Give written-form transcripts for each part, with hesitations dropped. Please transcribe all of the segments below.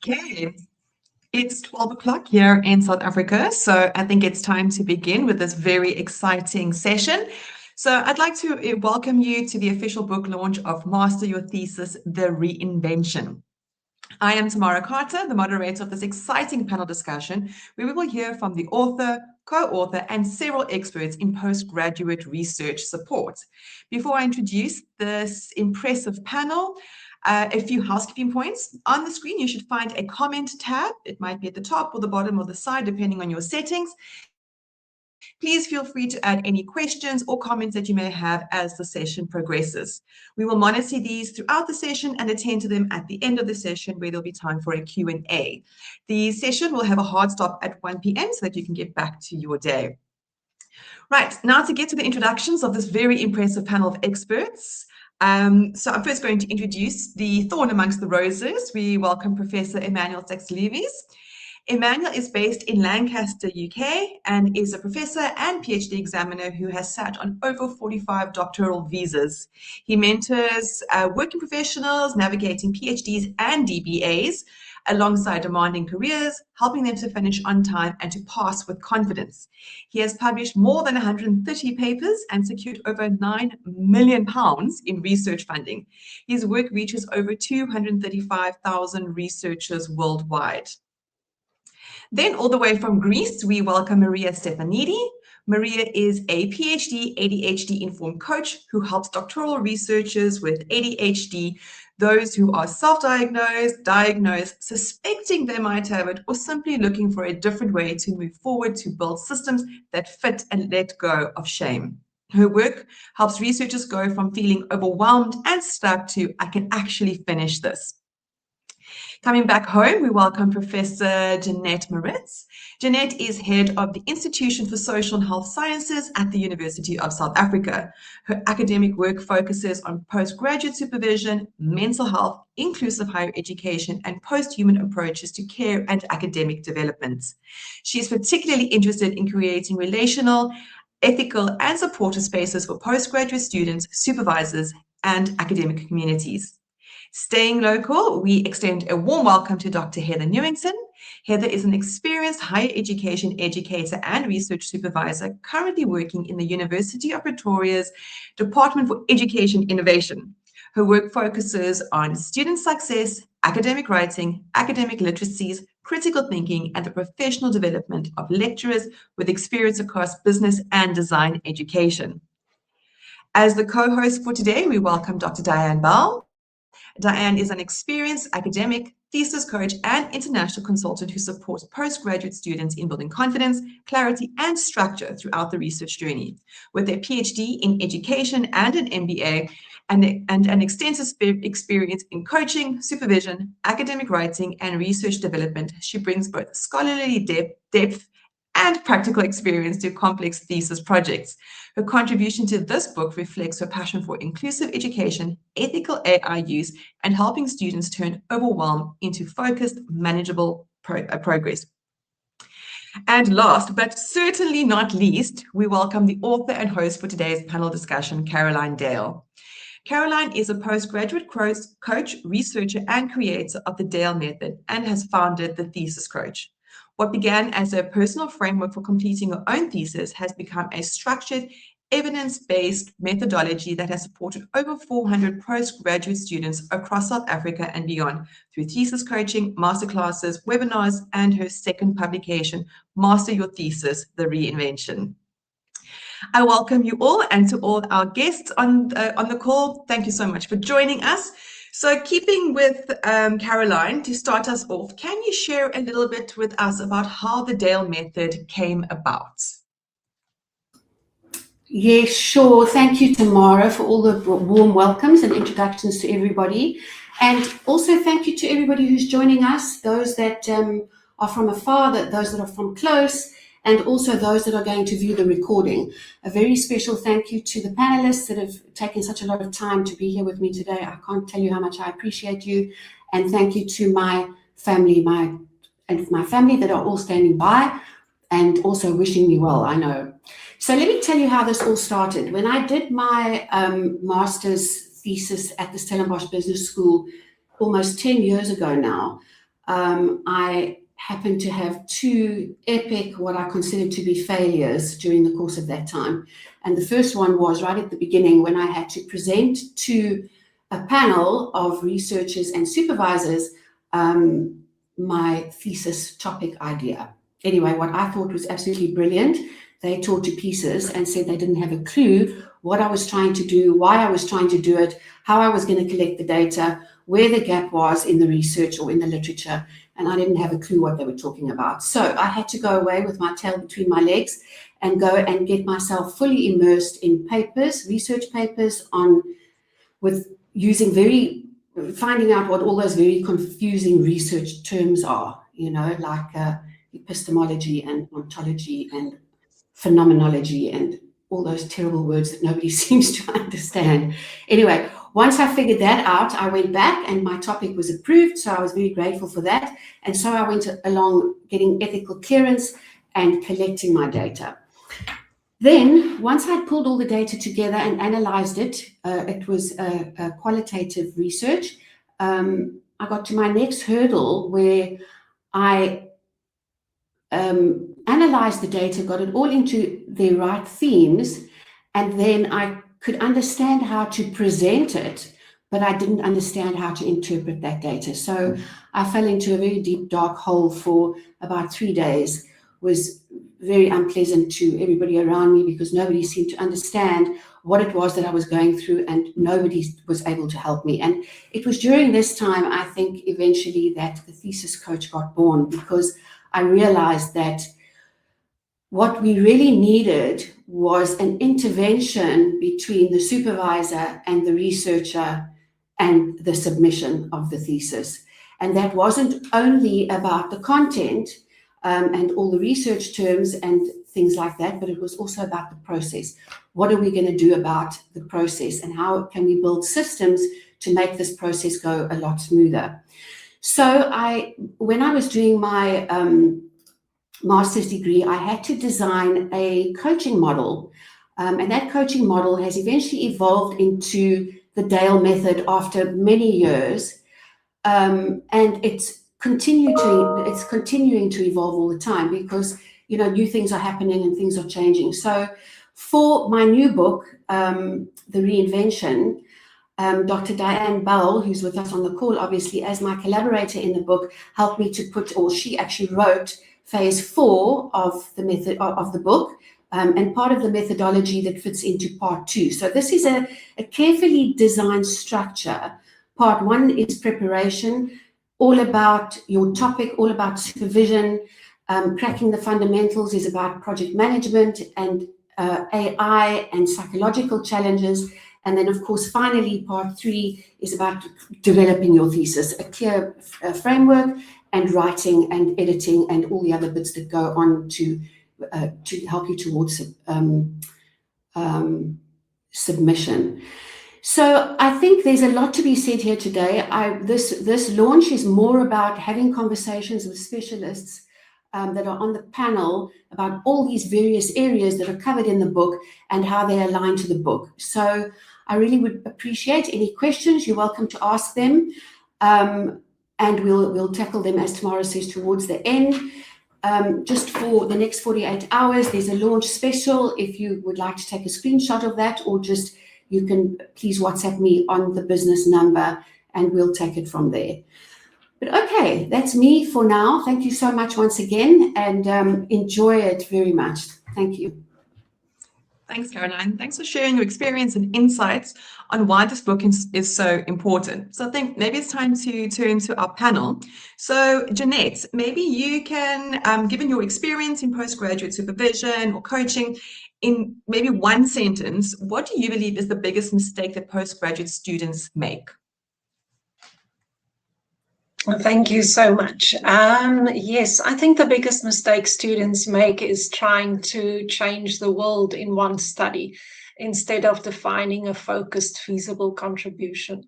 Okay, it's 12 o'clock here in South Africa, so I think it's time to begin with this very exciting session. So I'd like to welcome you to the official book launch of Master Your Thesis, The Reinvention. I am Tamara Carter, the moderator of this exciting panel discussion, where we will hear from the author, co-author, and several experts in postgraduate research support. Before I introduce this impressive panel, a few housekeeping points. On the screen, you should find a comment tab. It might be at the top or the bottom or the side, depending on your settings. Please feel free to add any questions or comments that you may have as the session progresses. We will monitor these throughout the session and attend to them at the end of the session, where there'll be time for a Q&A. The session will have a hard stop at 1 p.m. so that you can get back to your day. Right, now to get to the introductions of this very impressive panel of experts. So I'm first going to introduce the thorn amongst the roses. We welcome Professor Emmanuel Saxlevis. Emmanuel is based in Lancaster, UK, and is a professor and PhD examiner who has sat on over 45 doctoral visas. He mentors working professionals navigating PhDs and DBAs alongside demanding careers, helping them to finish on time and to pass with confidence. He has published more than 130 papers and secured over £9 million in research funding. His work reaches over 235,000 researchers worldwide. Then all the way from Greece, we welcome Maria Stefanidi. Maria is a PhD ADHD-informed coach who helps doctoral researchers with ADHD, those who are self-diagnosed, diagnosed, suspecting they might have it, or simply looking for a different way to move forward to build systems that fit and let go of shame. Her work helps researchers go from feeling overwhelmed and stuck to, I can actually finish this. Coming back home, we welcome Professor Jeanette Moritz. Jeanette is head of the Institution for Social and Health Sciences at the University of South Africa. Her academic work focuses on postgraduate supervision, mental health, inclusive higher education, and post-human approaches to care and academic development. She is particularly interested in creating relational, ethical, and supportive spaces for postgraduate students, supervisors, and academic communities. Staying local, we extend a warm welcome to Dr. Heather Newington. Heather is an experienced higher education educator and research supervisor currently working in the University of Pretoria's Department for Education Innovation. Her work focuses on student success, academic writing, academic literacies, critical thinking, and the professional development of lecturers with experience across business and design education. As the co-host for today, we welcome Dr. Diane Bell. Diane is an experienced academic, thesis coach, and international consultant who supports postgraduate students in building confidence, clarity, and structure throughout the research journey. With a PhD in education and an MBA, and an extensive experience in coaching, supervision, academic writing, and research development, she brings both scholarly depth and practical experience to complex thesis projects. Her contribution to this book reflects her passion for inclusive education, ethical AI use, and helping students turn overwhelm into focused, manageable progress. And last, but certainly not least, we welcome the author and host for today's panel discussion, Caroline Dale. Caroline is a postgraduate coach, researcher, and creator of the Dale Method and has founded the Thesis Coach. What began as a personal framework for completing your own thesis has become a structured, evidence-based methodology that has supported over 400 postgraduate students across South Africa and beyond through thesis coaching, masterclasses, webinars, and her second publication, Master Your Thesis, The Reinvention. I welcome you all, and to all our guests on the call, thank you so much for joining us. So keeping with Caroline, to start us off, can you share a little bit with us about how the Dale Method came about? Yes, sure. Thank you, Tamara, for all the warm welcomes and introductions to everybody. And also thank you to everybody who's joining us, those that are from afar, those that are from close, and also those that are going to view the recording. A very special thank you to the panelists that have taken such a lot of time to be here with me today. I can't tell you how much I appreciate you. And thank you to my family, my family that are all standing by and also wishing me well, I know. So let me tell you how this all started. When I did my master's thesis at the Stellenbosch Business School almost 10 years ago now, I happened to have two epic, what I consider to be failures during the course of that time. And the first one was right at the beginning when I had to present to a panel of researchers and supervisors my thesis topic idea. Anyway, what I thought was absolutely brilliant, they tore to pieces and said they didn't have a clue what I was trying to do, why I was trying to do it, how I was going to collect the data, where the gap was in the research or in the literature, and I didn't have a clue what they were talking about. So I had to go away with my tail between my legs and go and get myself fully immersed in papers, research papers finding out what all those very confusing research terms are, like epistemology and ontology and phenomenology and all those terrible words that nobody seems to understand. Anyway, once I figured that out, I went back and my topic was approved, so I was very grateful for that. And so I went along getting ethical clearance and collecting my data. Then, once I'd pulled all the data together and analyzed it, it was a qualitative research. I got to my next hurdle where I analyzed the data, got it all into the right themes, and then I could understand how to present it, but I didn't understand how to interpret that data. So I fell into a very deep, dark hole for about 3 days. Was very unpleasant to everybody around me because nobody seemed to understand what it was that I was going through and nobody was able to help me. And it was during this time, I think, eventually that the thesis coach got born, because I realized that what we really needed was an intervention between the supervisor and the researcher and the submission of the thesis. And that wasn't only about the content and all the research terms and things like that, but it was also about the process. What are we going to do about the process, and how can we build systems to make this process go a lot smoother? So when I was doing my master's degree, I had to design a coaching model, and that coaching model has eventually evolved into the Dale method after many years, and it's continuing to evolve all the time because new things are happening and things are changing. So for my new book, The Reinvention, Dr. Diane Bell, who's with us on the call, obviously, as my collaborator in the book, helped me to she actually wrote phase 4 of the method of the book, and part of the methodology that fits into part 2. So this is a carefully designed structure. Part 1 is preparation, all about your topic, all about supervision. Cracking the fundamentals is about project management and AI and psychological challenges. And then, of course, finally, part 3 is about developing your thesis, a clear framework, and writing and editing and all the other bits that go on to help you towards submission. So I think there's a lot to be said here today. This launch is more about having conversations with specialists that are on the panel about all these various areas that are covered in the book and how they align to the book. So I really would appreciate any questions. You're welcome to ask them, and we'll tackle them, as Tamara says, towards the end. Just for the next 48 hours, there's a launch special. If you would like to take a screenshot of that, or just you can please WhatsApp me on the business number and we'll take it from there. But okay, that's me for now. Thank you so much once again, and enjoy it very much. Thank you. Thanks, Caroline. Thanks for sharing your experience and insights on why this book is so important. So I think maybe it's time to turn to our panel. So Jeanette, maybe you can, given your experience in postgraduate supervision or coaching, in maybe one sentence, what do you believe is the biggest mistake that postgraduate students make? Well, thank you so much. Yes, I think the biggest mistake students make is trying to change the world in one study instead of defining a focused, feasible contribution.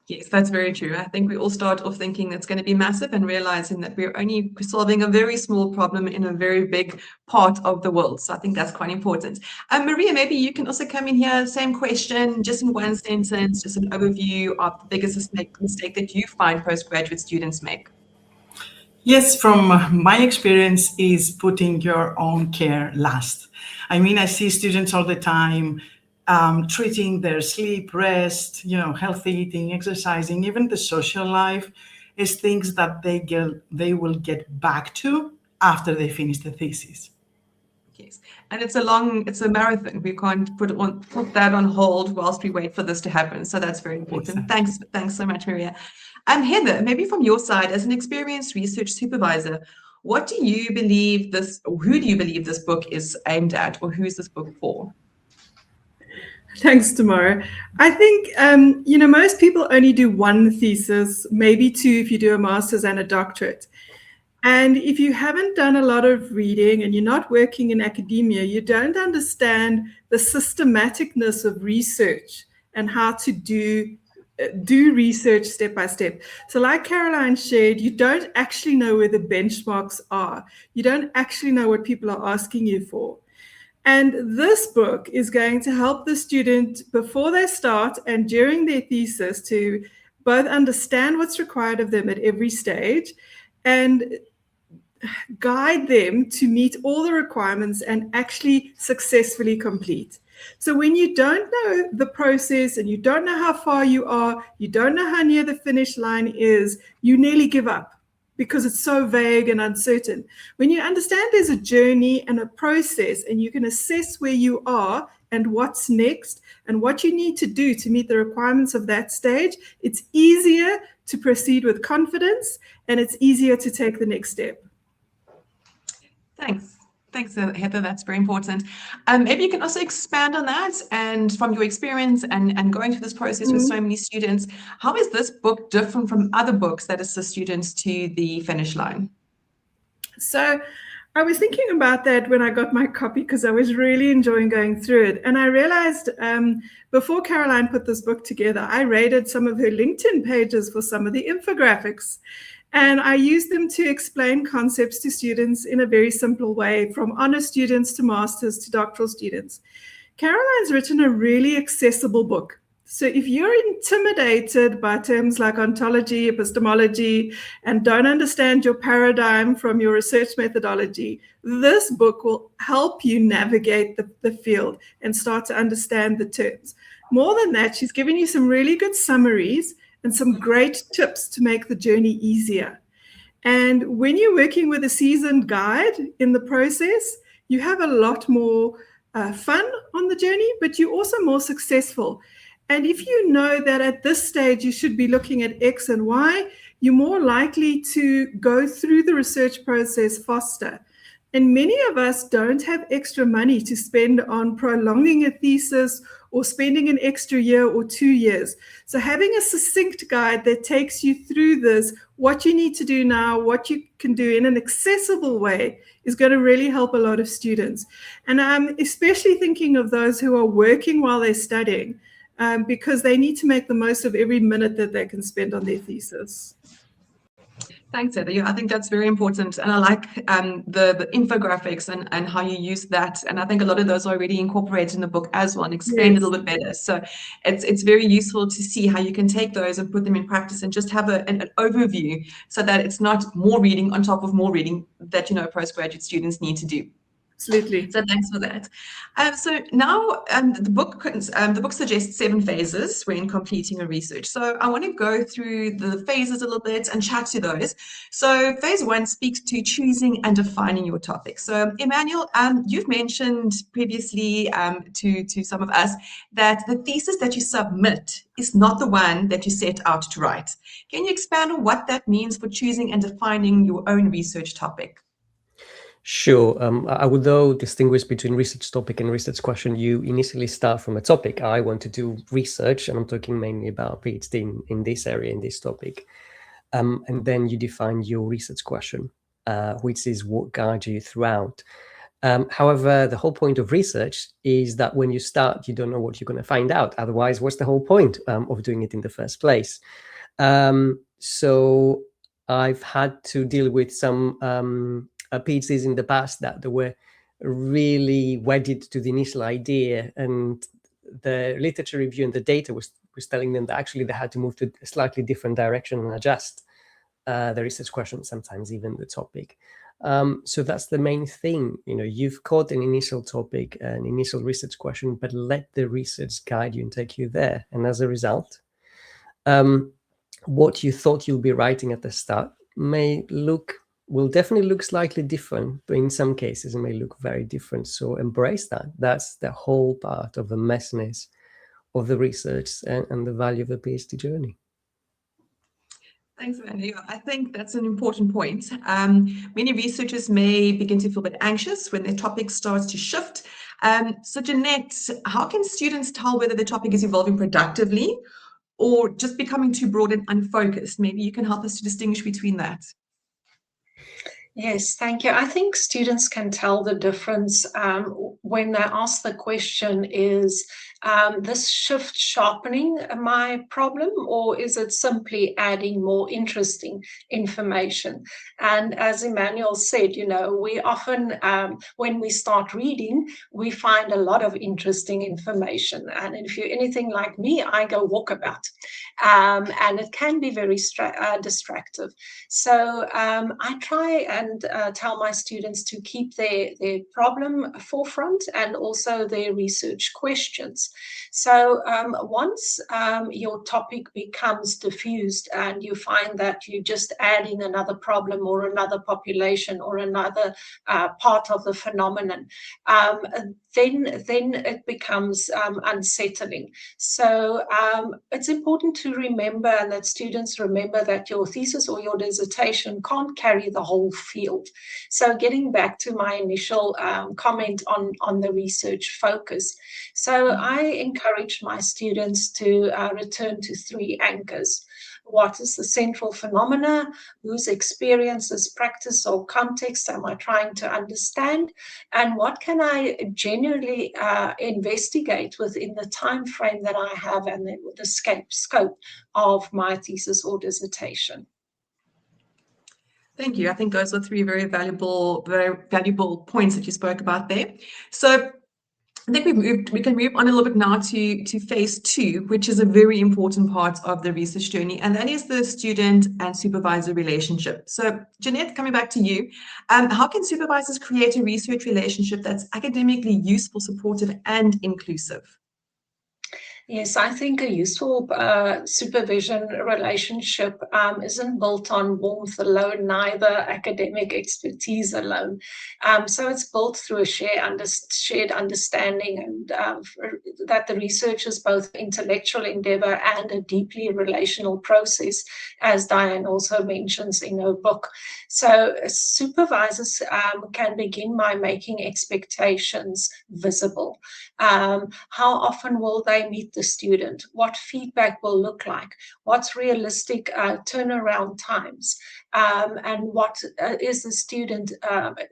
Yes, that's very true. I think we all start off thinking it's going to be massive and realizing that we're only solving a very small problem in a very big part of the world. So I think that's quite important. Maria, maybe you can also come in here. Same question, just in one sentence, just an overview of the biggest mistake that you find postgraduate students make. Yes, from my experience, is putting your own care last. I mean, I see students all the time treating their sleep, rest, healthy eating, exercising, even the social life as things that they will get back to after they finish the thesis. Yes, and it's a marathon. We can't put that on hold whilst we wait for this to happen. So that's very important. Exactly. Thanks so much, Maria. Heather, maybe from your side, as an experienced research supervisor, who do you believe this book is aimed at, or who is this book for? Thanks, Tamara. I think, most people only do one thesis, maybe two if you do a master's and a doctorate. And if you haven't done a lot of reading and you're not working in academia, you don't understand the systematicness of research and how to do research step by step. So like Caroline shared, you don't actually know where the benchmarks are. You don't actually know what people are asking you for. And this book is going to help the student before they start and during their thesis to both understand what's required of them at every stage and guide them to meet all the requirements and actually successfully complete. So when you don't know the process and you don't know how far you are, you don't know how near the finish line is, you nearly give up because it's so vague and uncertain. When you understand there's a journey and a process and you can assess where you are and what's next and what you need to do to meet the requirements of that stage, it's easier to proceed with confidence and it's easier to take the next step. Thanks, Heather. That's very important. Maybe you can also expand on that, and from your experience and going through this process with so many students, how is this book different from other books that assist students to the finish line? So I was thinking about that when I got my copy because I was really enjoying going through it. And I realized before Caroline put this book together, I rated some of her LinkedIn pages for some of the infographics. And I use them to explain concepts to students in a very simple way, from honor students to masters to doctoral students. Caroline's written a really accessible book. So if you're intimidated by terms like ontology, epistemology, and don't understand your paradigm from your research methodology, this book will help you navigate the field and start to understand the terms. More than that, she's given you some really good summaries and some great tips to make the journey easier. And when you're working with a seasoned guide in the process, you have a lot more fun on the journey, but you're also more successful. And if you know that at this stage you should be looking at X and Y, you're more likely to go through the research process faster. And many of us don't have extra money to spend on prolonging a thesis or spending an extra year or 2 years. So having a succinct guide that takes you through this, what you need to do now, what you can do in an accessible way is going to really help a lot of students. And I'm especially thinking of those who are working while they're studying because they need to make the most of every minute that they can spend on their thesis. Thanks, Heather. Yeah, I think that's very important. And I like the infographics and how you use that. And I think a lot of those are already incorporated in the book as well and explained a little bit better. So it's very useful to see how you can take those and put them in practice and just have an overview so that it's not more reading on top of more reading that, postgraduate students need to do. Absolutely. So thanks for that. So now the book suggests 7 phases when completing a research. So I want to go through the phases a little bit and chat to those. So phase 1 speaks to choosing and defining your topic. So Emmanuel, you've mentioned previously to some of us that the thesis that you submit is not the one that you set out to write. Can you expand on what that means for choosing and defining your own research topic? Sure. I would though distinguish between research topic and research question. You initially start from a topic. I want to do research, and I'm talking mainly about PhD in this area, in this topic. And then you define your research question, which is what guides you throughout. However, the whole point of research is that when you start, you don't know what you're going to find out. Otherwise, what's the whole point of doing it in the first place? So I've had to deal with some PhDs in the past that they were really wedded to the initial idea, and the literature review and the data was telling them that actually they had to move to a slightly different direction and adjust the research question, sometimes even the topic. So that's the main thing. You've caught an initial topic, an initial research question, but let the research guide you and take you there. And as a result, what you thought you'll be writing at the start will definitely look slightly different, but in some cases it may look very different. So embrace that. That's the whole part of the messiness of the research and the value of the PhD journey. Thanks, Emmanuel. I think that's an important point. Many researchers may begin to feel a bit anxious when their topic starts to shift. So Jeanette, how can students tell whether the topic is evolving productively or just becoming too broad and unfocused? Maybe you can help us to distinguish between that. Yes, thank you. I think students can tell the difference when they ask the question, is this shift sharpening my problem, or is it simply adding more interesting information? And as Emmanuel said, we often, when we start reading, we find a lot of interesting information. And if you're anything like me, I go walkabout. And it can be very distractive. So I try and tell my students to keep their problem forefront and also their research questions. So once your topic becomes diffused and you find that you're just adding another problem or another population or another part of the phenomenon, then it becomes unsettling. So it's important to remember, and that students remember, that your thesis or your dissertation can't carry the whole field. So getting back to my initial comment on the research focus. So I encourage my students to return to 3 anchors. What is the central phenomena? Whose experiences, practice, or context am I trying to understand? And what can I genuinely investigate within the time frame that I have and the scope of my thesis or dissertation? Thank you. I think those are 3 very valuable points that you spoke about there. So I think we can move on a little bit now to phase 2, which is a very important part of the research journey, and that is the student and supervisor relationship. So Jeanette, coming back to you, how can supervisors create a research relationship that's academically useful, supportive, and inclusive? Yes, I think a useful supervision relationship isn't built on warmth alone, neither academic expertise alone. So it's built through a shared understanding, and that the research is both intellectual endeavor and a deeply relational process, as Diane also mentions in her book. So supervisors can begin by making expectations visible. How often will they meet the student? What feedback will look like? What's realistic turnaround times? And what is the student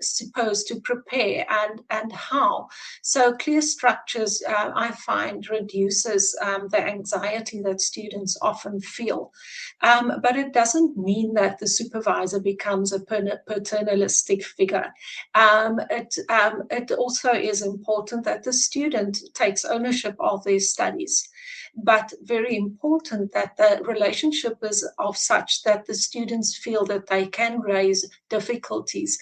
supposed to prepare, and how? So clear structures, I find, reduces the anxiety that students often feel. But it doesn't mean that the supervisor becomes a paternalistic figure. It also is important that the student takes ownership of their studies, but very important that the relationship is of such that the students feel that they can raise difficulties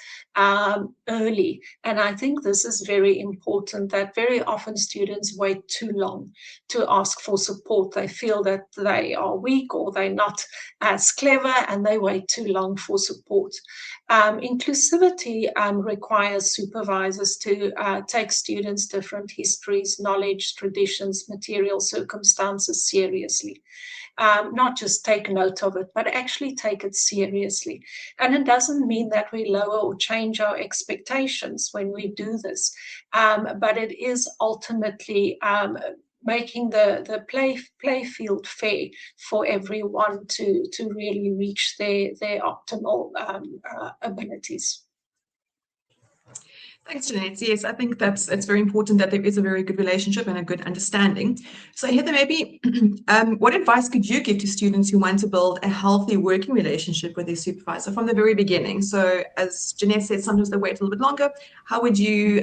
early. And I think this is very important, that very often students wait too long to ask for support. They feel that they are weak or they're not as clever, and they wait too long for support. Inclusivity requires supervisors to take students' different histories, knowledge, traditions, material circumstances seriously. Not just take note of it, but actually take it seriously. And it doesn't mean that we lower or change our expectations when we do this, but it is ultimately making the play field fair for everyone to really reach their optimal abilities. Thanks, Jeanette. Yes, I think it's very important that there is a very good relationship and a good understanding. So Heather, maybe what advice could you give to students who want to build a healthy working relationship with their supervisor from the very beginning? So as Jeanette said, sometimes they wait a little bit longer. How would you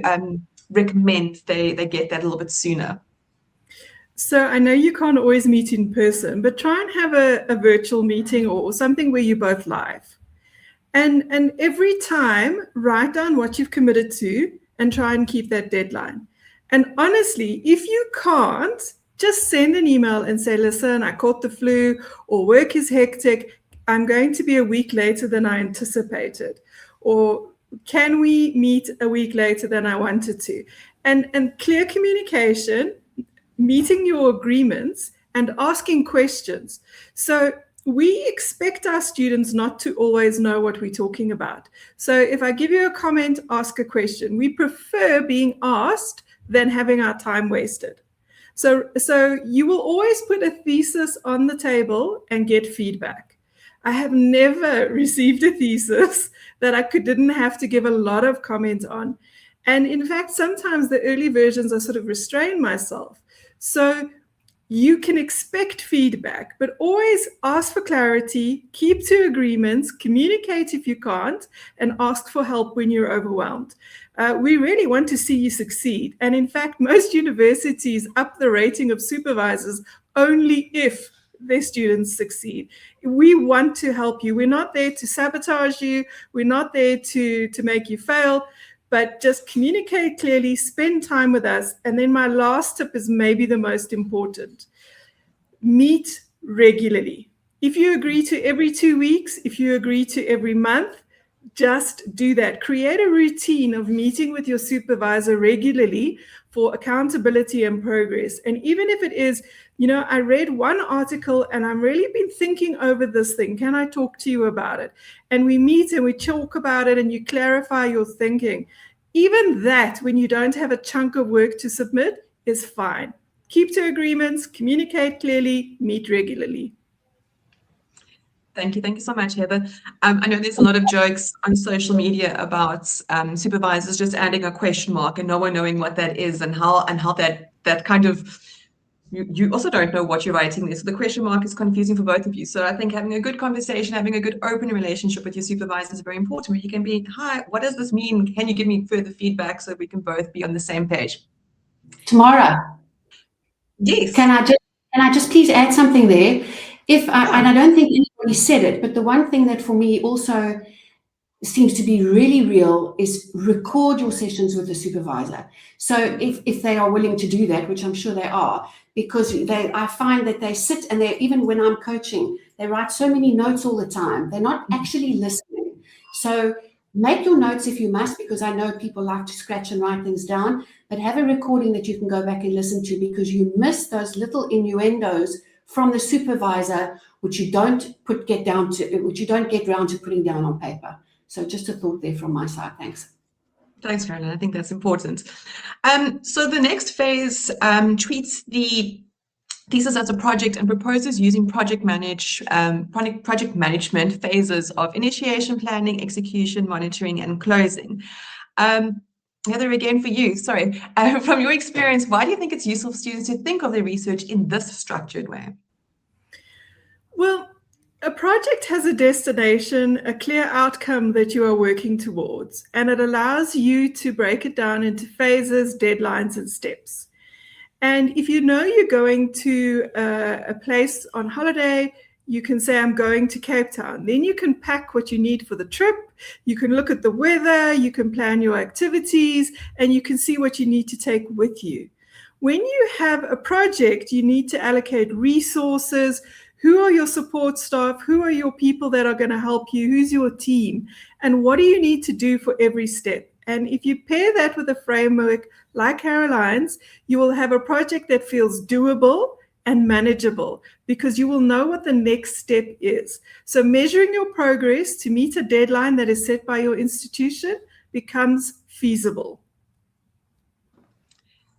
recommend they get that a little bit sooner? So I know you can't always meet in person, but try and have a virtual meeting or something where you're both live. And every time, write down what you've committed to and try and keep that deadline. And honestly, if you can't, just send an email and say, listen, I caught the flu, or work is hectic. I'm going to be a week later than I anticipated. Or can we meet a week later than I wanted to? And clear communication, meeting your agreements, and asking questions. So we expect our students not to always know what we're talking about. So if I give you a comment, ask a question. We prefer being asked than having our time wasted. So you will always put a thesis on the table and get feedback. I have never received a thesis that I didn't have to give a lot of comment on. And in fact, sometimes the early versions I sort of restrain myself. So you can expect feedback, but always ask for clarity, keep to agreements, communicate if you can't, and ask for help when you're overwhelmed. We really want to see you succeed. And in fact, most universities up the rating of supervisors only if their students succeed. We want to help you. We're not there to sabotage you. We're not there to make you fail. But just communicate clearly, spend time with us. And then my last tip is maybe the most important. Meet regularly. If you agree to every 2 weeks, if you agree to every month, just do that. Create a routine of meeting with your supervisor regularly for accountability and progress. And even if it is, I read one article and I've really been thinking over this thing. Can I talk to you about it? And we meet and we talk about it and you clarify your thinking. Even that, when you don't have a chunk of work to submit, is fine. Keep to agreements, communicate clearly, meet regularly. Thank you. Thank you so much, Heather. I know there's a lot of jokes on social media about supervisors just adding a question mark and no one knowing what that is and how that kind of, you also don't know what you're writing there. So the question mark is confusing for both of you. So I think having a good conversation, having a good open relationship with your supervisor is very important. Where you can be, hi, what does this mean? Can you give me further feedback so we can both be on the same page? Tamara. Yes. Can I just please add something there? And I don't think anybody said it, but the one thing that for me also seems to be really real is record your sessions with the supervisor. So if they are willing to do that, which I'm sure they are, because I find that they sit and even when I'm coaching, they write so many notes all the time. They're not actually listening. So make your notes if you must, because I know people like to scratch and write things down, but have a recording that you can go back and listen to, because you miss those little innuendos from the supervisor, which you don't get round to putting down on paper. So just a thought there from my side. Thanks. Thanks, Caroline. I think that's important. So the next phase treats the thesis as a project and proposes using project management phases of initiation, planning, execution, monitoring, and closing. Heather, again for you, sorry. From your experience, why do you think it's useful for students to think of their research in this structured way? Well, a project has a destination, a clear outcome that you are working towards, and it allows you to break it down into phases, deadlines, and steps. And if you know you're going to a place on holiday, you can say, I'm going to Cape Town. Then you can pack what you need for the trip. You can look at the weather, you can plan your activities, and you can see what you need to take with you. When you have a project, you need to allocate resources. Who are your support staff? Who are your people that are going to help you? Who's your team? And what do you need to do for every step? And if you pair that with a framework like Caroline's, you will have a project that feels doable and manageable, because you will know what the next step is. So measuring your progress to meet a deadline that is set by your institution becomes feasible.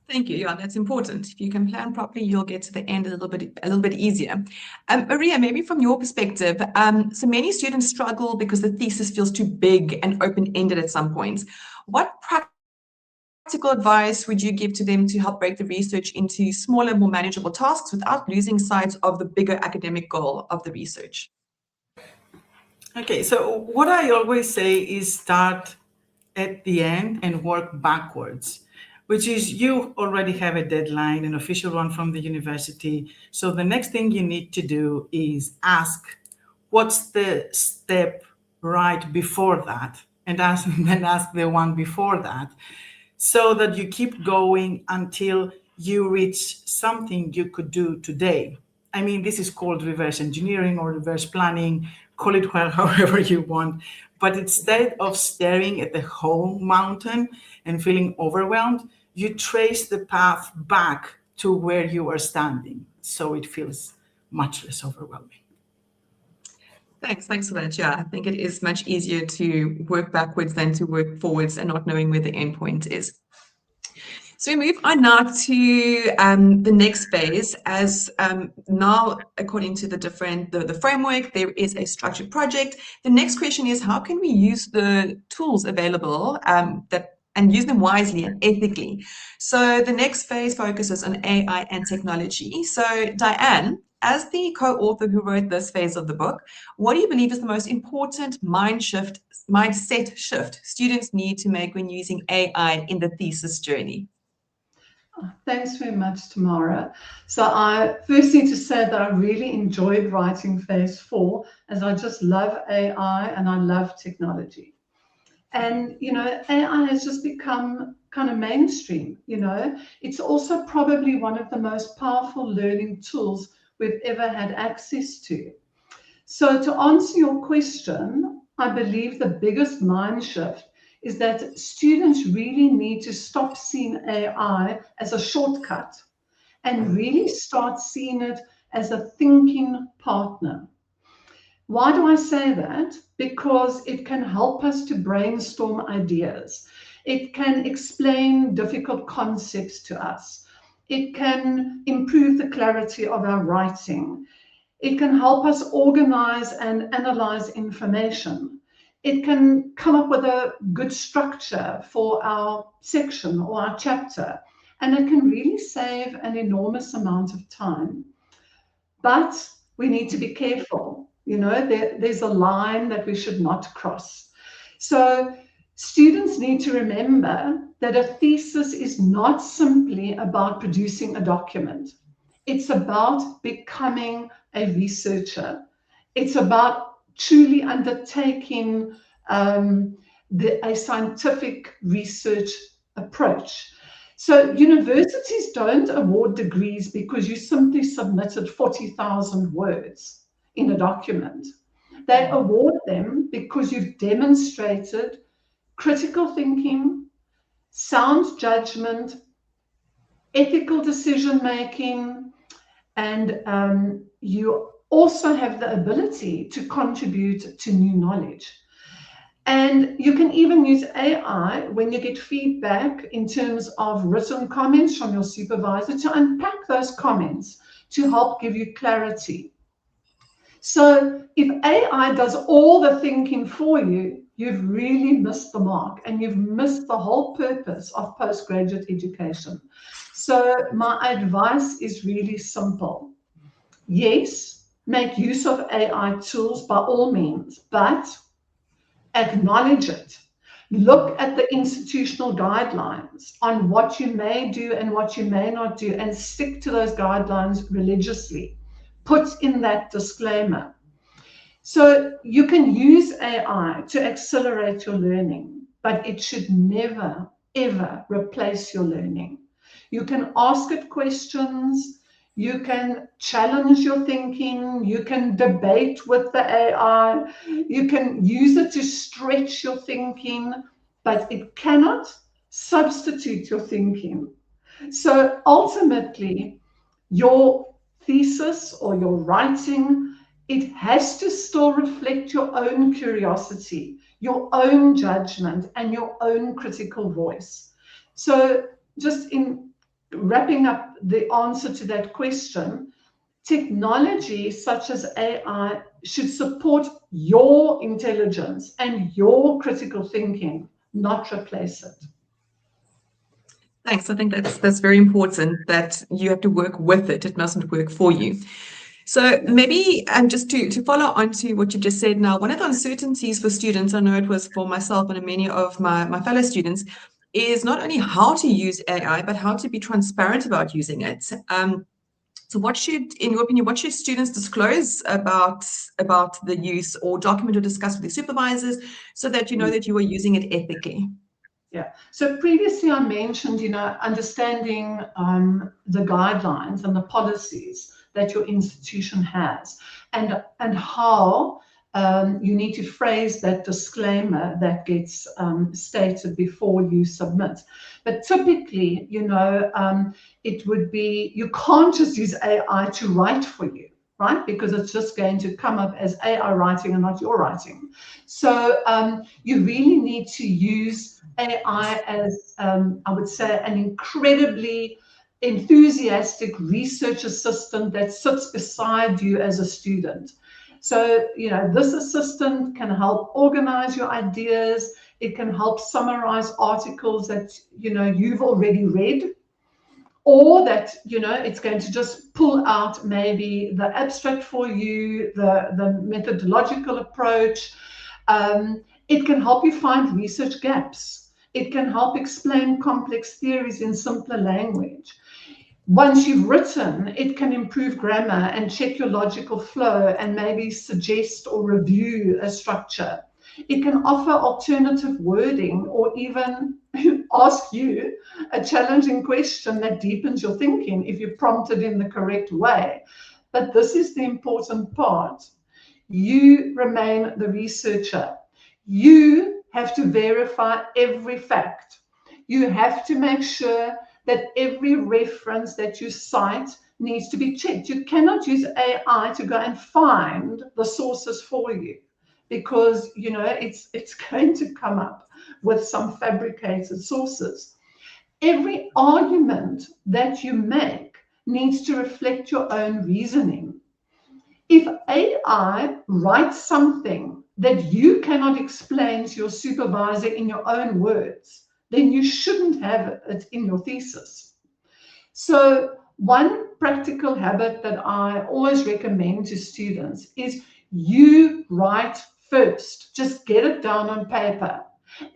Thank you. Yeah, that's important. If you can plan properly, you'll get to the end a little bit easier. Maria, maybe from your perspective, so many students struggle because the thesis feels too big and open-ended at some points. What practical advice would you give to them to help break the research into smaller, more manageable tasks without losing sight of the bigger academic goal of the research? Okay, so what I always say is start at the end and work backwards, which is you already have a deadline, an official one from the university. So the next thing you need to do is ask, what's the step right before that? And then ask the one before that, so that you keep going until you reach something you could do today. I mean, this is called reverse engineering or reverse planning, call it however you want. But instead of staring at the whole mountain and feeling overwhelmed, you trace the path back to where you are standing. So it feels much less overwhelming. Thanks for that. Yeah, I think it is much easier to work backwards than to work forwards and not knowing where the end point is. So we move on now to the next phase. As now, according to the framework, there is a structured project. The next question is, how can we use the tools available and use them wisely and ethically? So the next phase focuses on AI and technology. So Diane, as the co-author who wrote this phase of the book, what do you believe is the most important mindset shift students need to make when using AI in the thesis journey? Thanks very much, Tamara. So I first need to say that I really enjoyed writing phase 4, as I just love AI and I love technology. And, you know, AI has just become kind of mainstream, you know. It's also probably one of the most powerful learning tools we've ever had access to. So to answer your question, I believe the biggest mind shift is that students really need to stop seeing AI as a shortcut and really start seeing it as a thinking partner. Why do I say that? Because it can help us to brainstorm ideas. It can explain difficult concepts to us. It can improve the clarity of our writing. It can help us organize and analyze information. It can come up with a good structure for our section or our chapter, and it can really save an enormous amount of time. But we need to be careful. You know, there's a line that we should not cross. So students need to remember that a thesis is not simply about producing a document. It's about becoming a researcher. It's about truly undertaking a scientific research approach. So universities don't award degrees because you simply submitted 40,000 words in a document. They award them because you've demonstrated critical thinking, sound judgment, ethical decision-making, and you also have the ability to contribute to new knowledge. And you can even use AI when you get feedback in terms of written comments from your supervisor to unpack those comments to help give you clarity. So if AI does all the thinking for you, you've really missed the mark and you've missed the whole purpose of postgraduate education. So my advice is really simple. Yes, make use of AI tools by all means, but acknowledge it. Look at the institutional guidelines on what you may do and what you may not do, and stick to those guidelines religiously. Put in that disclaimer. So you can use AI to accelerate your learning, but it should never, ever replace your learning. You can ask it questions. You can challenge your thinking. You can debate with the AI. You can use it to stretch your thinking, but it cannot substitute your thinking. So ultimately, your thesis or your writing, it has to still reflect your own curiosity, your own judgment, and your own critical voice. So just in wrapping up the answer to that question, technology such as AI should support your intelligence and your critical thinking, not replace it. Thanks. I think that's very important, that you have to work with it. It mustn't work for you. So maybe just to follow on to what you just said now, one of the uncertainties for students, I know it was for myself and many of my fellow students, is not only how to use AI, but how to be transparent about using it. So what should, in your opinion, what should students disclose about the use, or document or discuss with their supervisors, so that you know that you are using it ethically? Yeah. So previously I mentioned, understanding the guidelines and the policies that your institution has, and how you need to phrase that disclaimer that gets stated before you submit. But typically, it would be, you can't just use AI to write for you, right? Because it's just going to come up as AI writing and not your writing. So you really need to use AI as, I would say, an incredibly enthusiastic research assistant that sits beside you as a student. So, this assistant can help organize your ideas. It can help summarize articles that, you've already read, or that, it's going to just pull out maybe the abstract for you, the methodological approach. It can help you find research gaps. It can help explain complex theories in simpler language. Once you've written, it can improve grammar and check your logical flow and maybe suggest or review a structure. It can offer alternative wording, or even ask you a challenging question that deepens your thinking if you're prompted in the correct way. But this is the important part. You remain the researcher. You have to verify every fact. You have to make sure that every reference that you cite needs to be checked. You cannot use AI to go and find the sources for you, because it's going to come up with some fabricated sources. Every argument that you make needs to reflect your own reasoning. If AI writes something that you cannot explain to your supervisor in your own words, then you shouldn't have it in your thesis. So one practical habit that I always recommend to students is you write first. Just get it down on paper,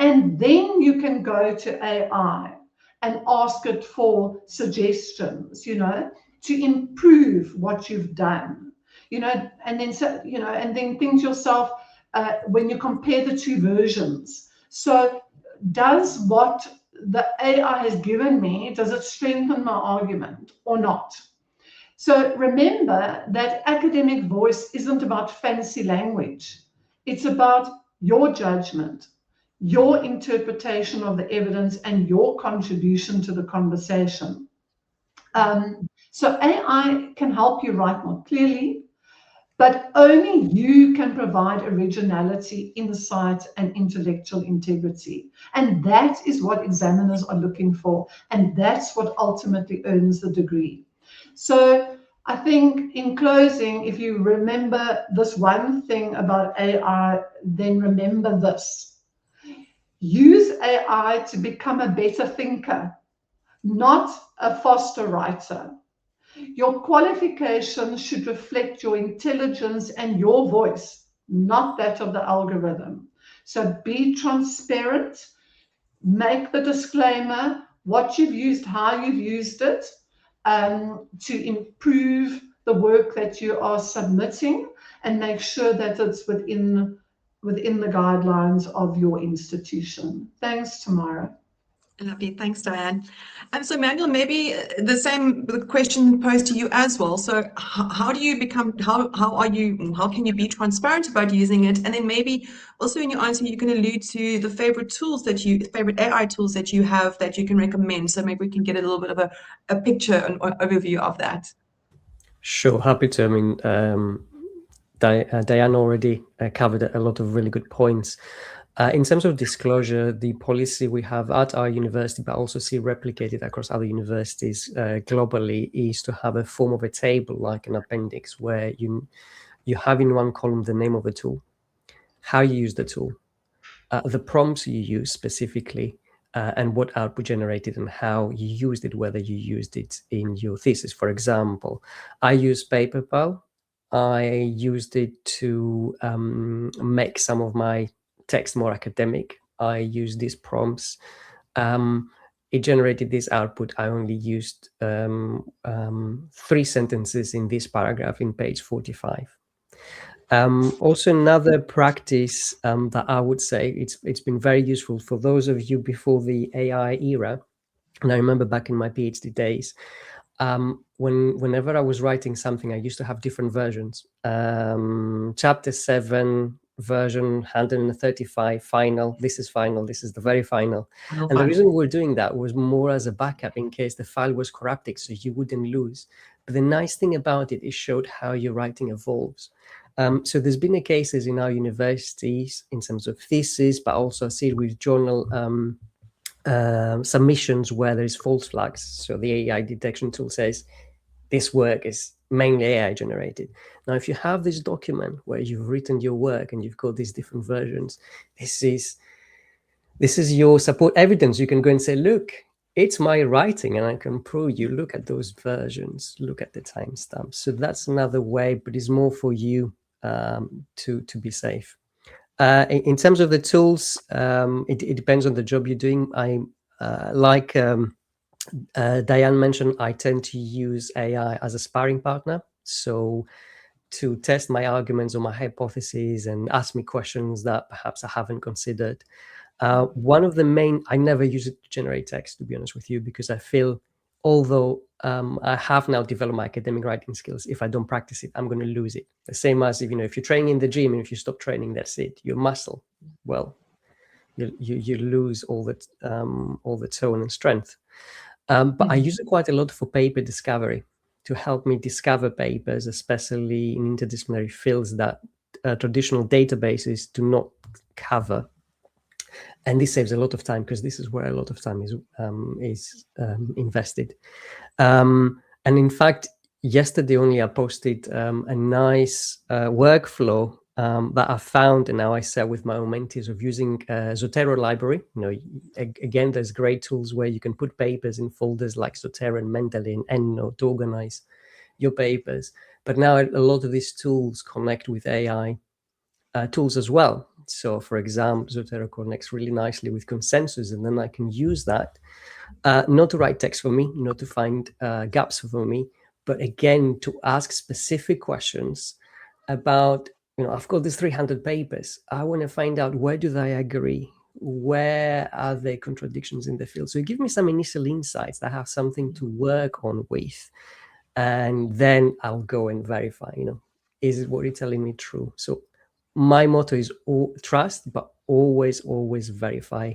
and then you can go to AI and ask it for suggestions, to improve what you've done, and then think to yourself, when you compare the two versions. So does what the AI has given me, does it strengthen my argument or not? So remember that academic voice isn't about fancy language. It's about your judgment, your interpretation of the evidence, and your contribution to the conversation. So AI can help you write more clearly, but only you can provide originality, insight, and intellectual integrity. And that is what examiners are looking for. And that's what ultimately earns the degree. So I think in closing, if you remember this one thing about AI, then remember this. Use AI to become a better thinker, not a faster writer. Your qualifications should reflect your intelligence and your voice, not that of the algorithm. So be transparent, make the disclaimer, what you've used, how you've used it, to improve the work that you are submitting, and make sure that it's within the guidelines of your institution. Thanks, Tamara. Lovely. Thanks, Diane. And so, Manuel, maybe the same question posed to you as well. So how do you become, how can you be transparent about using it? And then maybe also in your answer, you can allude to the favorite AI tools that you have that you can recommend. So maybe we can get a little bit of a picture, an overview of that. Sure, happy to. I mean, Diane already covered a lot of really good points. In terms of disclosure, the policy we have at our university, but also see replicated across other universities globally, is to have a form of a table, like an appendix, where you have in one column the name of the tool, how you use the tool, the prompts you use specifically, and what output generated and how you used it, whether you used it in your thesis. For example, I use PaperPal. I used it to make some of my text more academic. I used these prompts. It generated this output. I only used 3 sentences in this paragraph in page 45. Also, another practice that I would say it's been very useful for those of you before the AI era. And I remember back in my PhD days, whenever I was writing something, I used to have different versions. Chapter 7, version 135, final. This is final. This is the very final. And the reason we're doing that was more as a backup in case the file was corrupted, so you wouldn't lose. But the nice thing about it, it showed how your writing evolves. So there's been cases in our universities in terms of thesis, but also I see it with journal submissions where there's false flags. So the AI detection tool says this work is mainly AI generated. Now, if you have this document where you've written your work and you've got these different versions, this is your support evidence. You can go and say, look, it's my writing and I can prove you. Look at those versions, look at the timestamps. So that's another way, but it's more for you to be safe. In terms of the tools, it depends on the job you're doing. Like Diane mentioned, I tend to use AI as a sparring partner. So to test my arguments or my hypotheses and ask me questions that perhaps I haven't considered. One of the main, I never use it to generate text, to be honest with you, because I feel, although I have now developed my academic writing skills, if I don't practice it, I'm going to lose it. The same as if you're training in the gym and if you stop training, that's it. Your muscle, well, you lose all the tone and strength. But I use it quite a lot for paper discovery to help me discover papers, especially in interdisciplinary fields that traditional databases do not cover. And this saves a lot of time because this is where a lot of time is invested. And in fact, yesterday only I posted a nice workflow that I found, and now I share with my own mentees, of using Zotero library. Again, there's great tools where you can put papers in folders like Zotero and Mendeley and EndNote to organize your papers. But now a lot of these tools connect with AI tools as well. So, for example, Zotero connects really nicely with Consensus, and then I can use that not to write text for me, not to find gaps for me, but again, to ask specific questions about, I've got these 300 papers. I want to find out, where do they agree? Where are there contradictions in the field? So you give me some initial insights that have something to work on with, and then I'll go and verify, is what you're telling me true? So my motto is trust, but always verify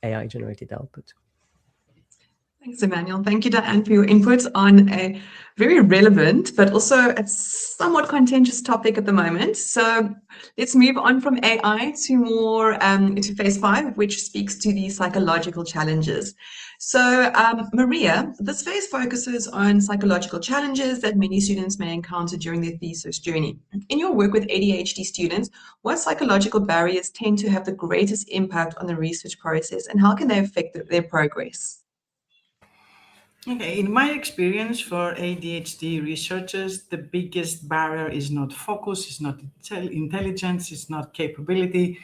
AI generated output. Thanks, Emmanuel. Thank you, Diane, for your input on a very relevant, but also a somewhat contentious topic at the moment. So let's move on from AI to more to phase 5, which speaks to the psychological challenges. So Maria, this phase focuses on psychological challenges that many students may encounter during their thesis journey. In your work with ADHD students, what psychological barriers tend to have the greatest impact on the research process, and how can they affect their progress? Okay, in my experience for ADHD researchers, the biggest barrier is not focus, it's not intelligence, it's not capability,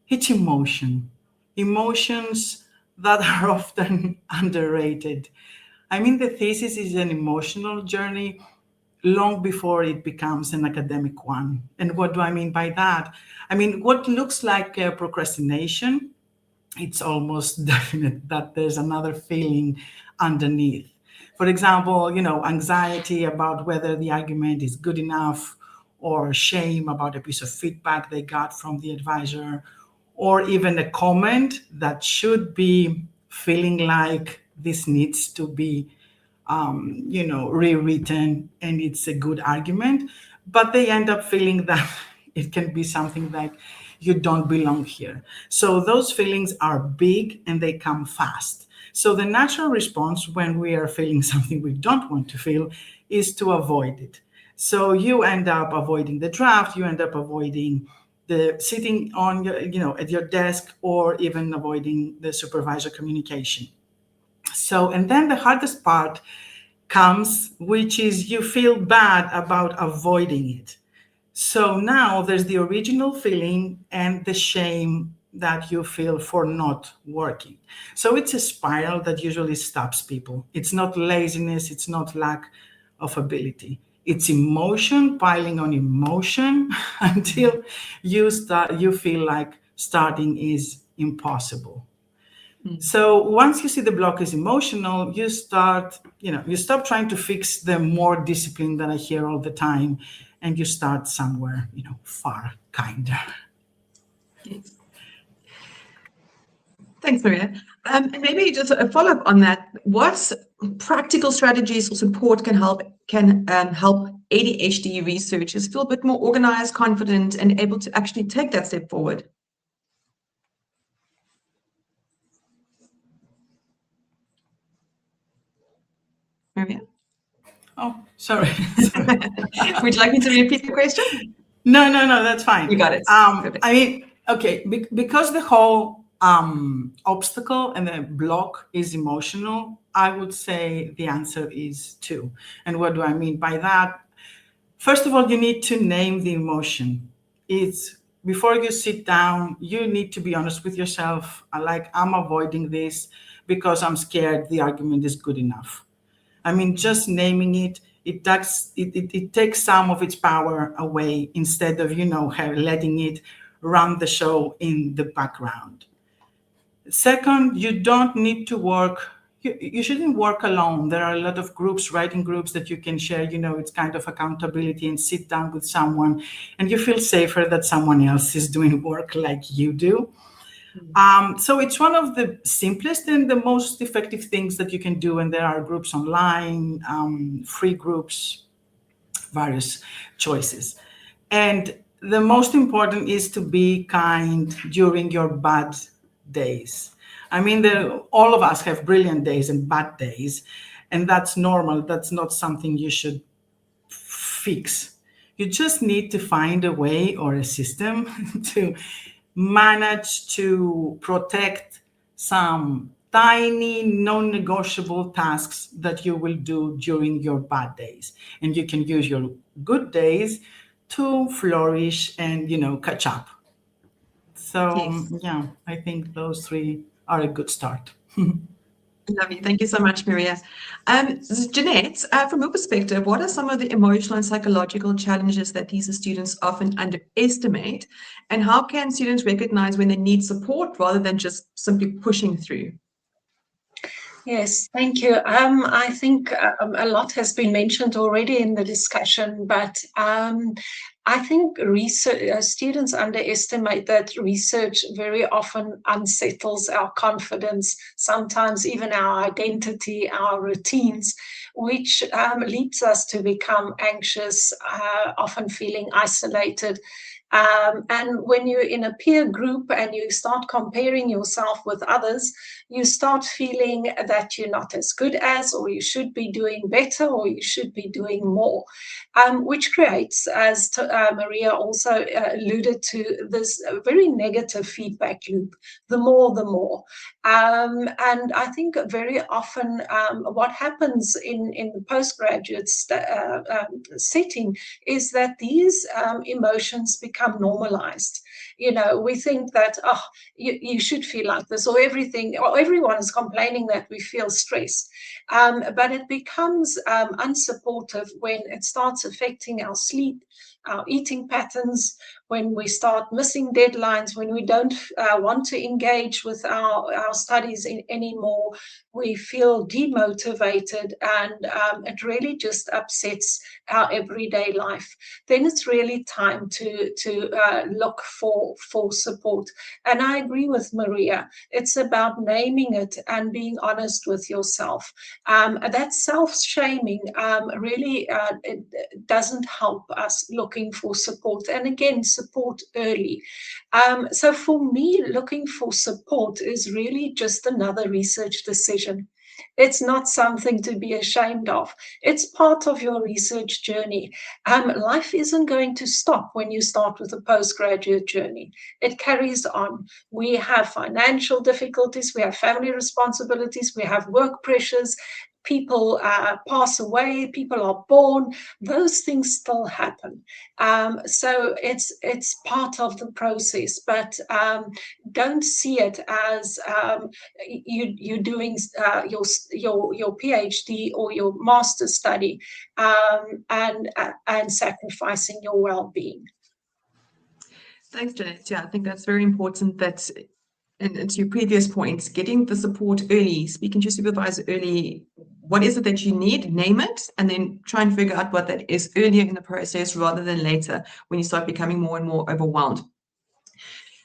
it's emotion. Emotions that are often underrated. I mean, the thesis is an emotional journey long before it becomes an academic one. And what do I mean by that? I mean, what looks like procrastination, it's almost definite that there's another feeling underneath. For example, anxiety about whether the argument is good enough, or shame about a piece of feedback they got from the advisor, or even a comment that should be feeling like this needs to be, rewritten and it's a good argument, but they end up feeling that it can be something like, you don't belong here. So those feelings are big and they come fast. So the natural response when we are feeling something we don't want to feel is to avoid it. So you end up avoiding the draft, you end up avoiding the sitting on your, at your desk, or even avoiding the supervisor communication. So, and then the hardest part comes, which is you feel bad about avoiding it. So now there's the original feeling and the shame that you feel for not working. So it's a spiral that usually stops people. It's not laziness, it's not lack of ability. It's emotion piling on emotion until you feel like starting is impossible. So once you see the block is emotional, you stop trying to fix the more discipline that I hear all the time, and you start somewhere, far kinder. Yes. Thanks, Maria. And maybe just a follow-up on that. What practical strategies or support can help ADHD researchers feel a bit more organized, confident, and able to actually take that step forward? Maria? Oh, sorry. Would you like me to repeat the question? No, that's fine. You got it. I mean, okay, because the whole obstacle and the block is emotional, I would say the answer is 2. And what do I mean by that? First of all, you need to name the emotion. It's before you sit down, you need to be honest with yourself. I'm avoiding this because I'm scared the argument is good enough. I mean, just naming it, it takes some of its power away instead of, letting it run the show in the background. Second, you don't need to work. You shouldn't work alone. There are a lot of groups, writing groups that you can share, it's kind of accountability, and sit down with someone and you feel safer that someone else is doing work like you do. So it's one of the simplest and the most effective things that you can do. And there are groups online, free groups, various choices. And the most important is to be kind during your bad days. I mean, all of us have brilliant days and bad days, and that's normal. That's not something you should fix. You just need to find a way or a system to manage to protect some tiny non-negotiable tasks that you will do during your bad days. And you can use your good days to flourish and, catch up. So, Yes. yeah, I think those 3 are a good start. Lovely. Thank you so much, Maria. Jeanette, from your perspective, what are some of the emotional and psychological challenges that these students often underestimate? And how can students recognize when they need support rather than just simply pushing through? Yes, thank you. I think a lot has been mentioned already in the discussion, but I think students underestimate that research very often unsettles our confidence, sometimes even our identity, our routines, which leads us to become anxious, often feeling isolated. And when you're in a peer group and you start comparing yourself with others, you start feeling that you're not as good as, or you should be doing better, or you should be doing more, which creates, as Maria also alluded to, this very negative feedback loop. The more. And I think very often what happens in the postgraduate setting is that these emotions become normalized. We think that, you should feel like this, or everyone is complaining that we feel stress. But it becomes unsupportive when it starts affecting our sleep, our eating patterns, when we start missing deadlines, when we don't want to engage with our studies anymore, we feel demotivated, and it really just upsets our everyday life. Then it's really time to look for support. And I agree with Maria. It's about naming it and being honest with yourself. That self-shaming really it doesn't help us looking for support. And again, support early. So for me, looking for support is really just another research decision. It's not something to be ashamed of. It's part of your research journey. Life isn't going to stop when you start with a postgraduate journey. It carries on. We have financial difficulties, we have family responsibilities, we have work pressures, people pass away, people are born, those things still happen. So it's part of the process, but don't see it as you're doing your PhD or your master's study and sacrificing your well-being. Thanks, Jeanette. Yeah, I think that's very important that, and to your previous points, getting the support early, speaking to your supervisor early, what is it that you need, name it, and then try and figure out what that is earlier in the process rather than later when you start becoming more and more overwhelmed.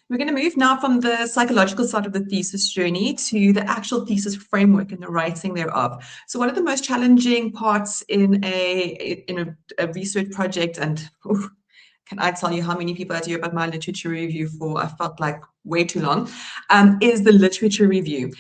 We're going to move now from the psychological side of the thesis journey to the actual thesis framework and the writing thereof. So one of the most challenging parts in a research project, and can I tell you how many people I do about my literature review for, I felt like way too long, is the literature review.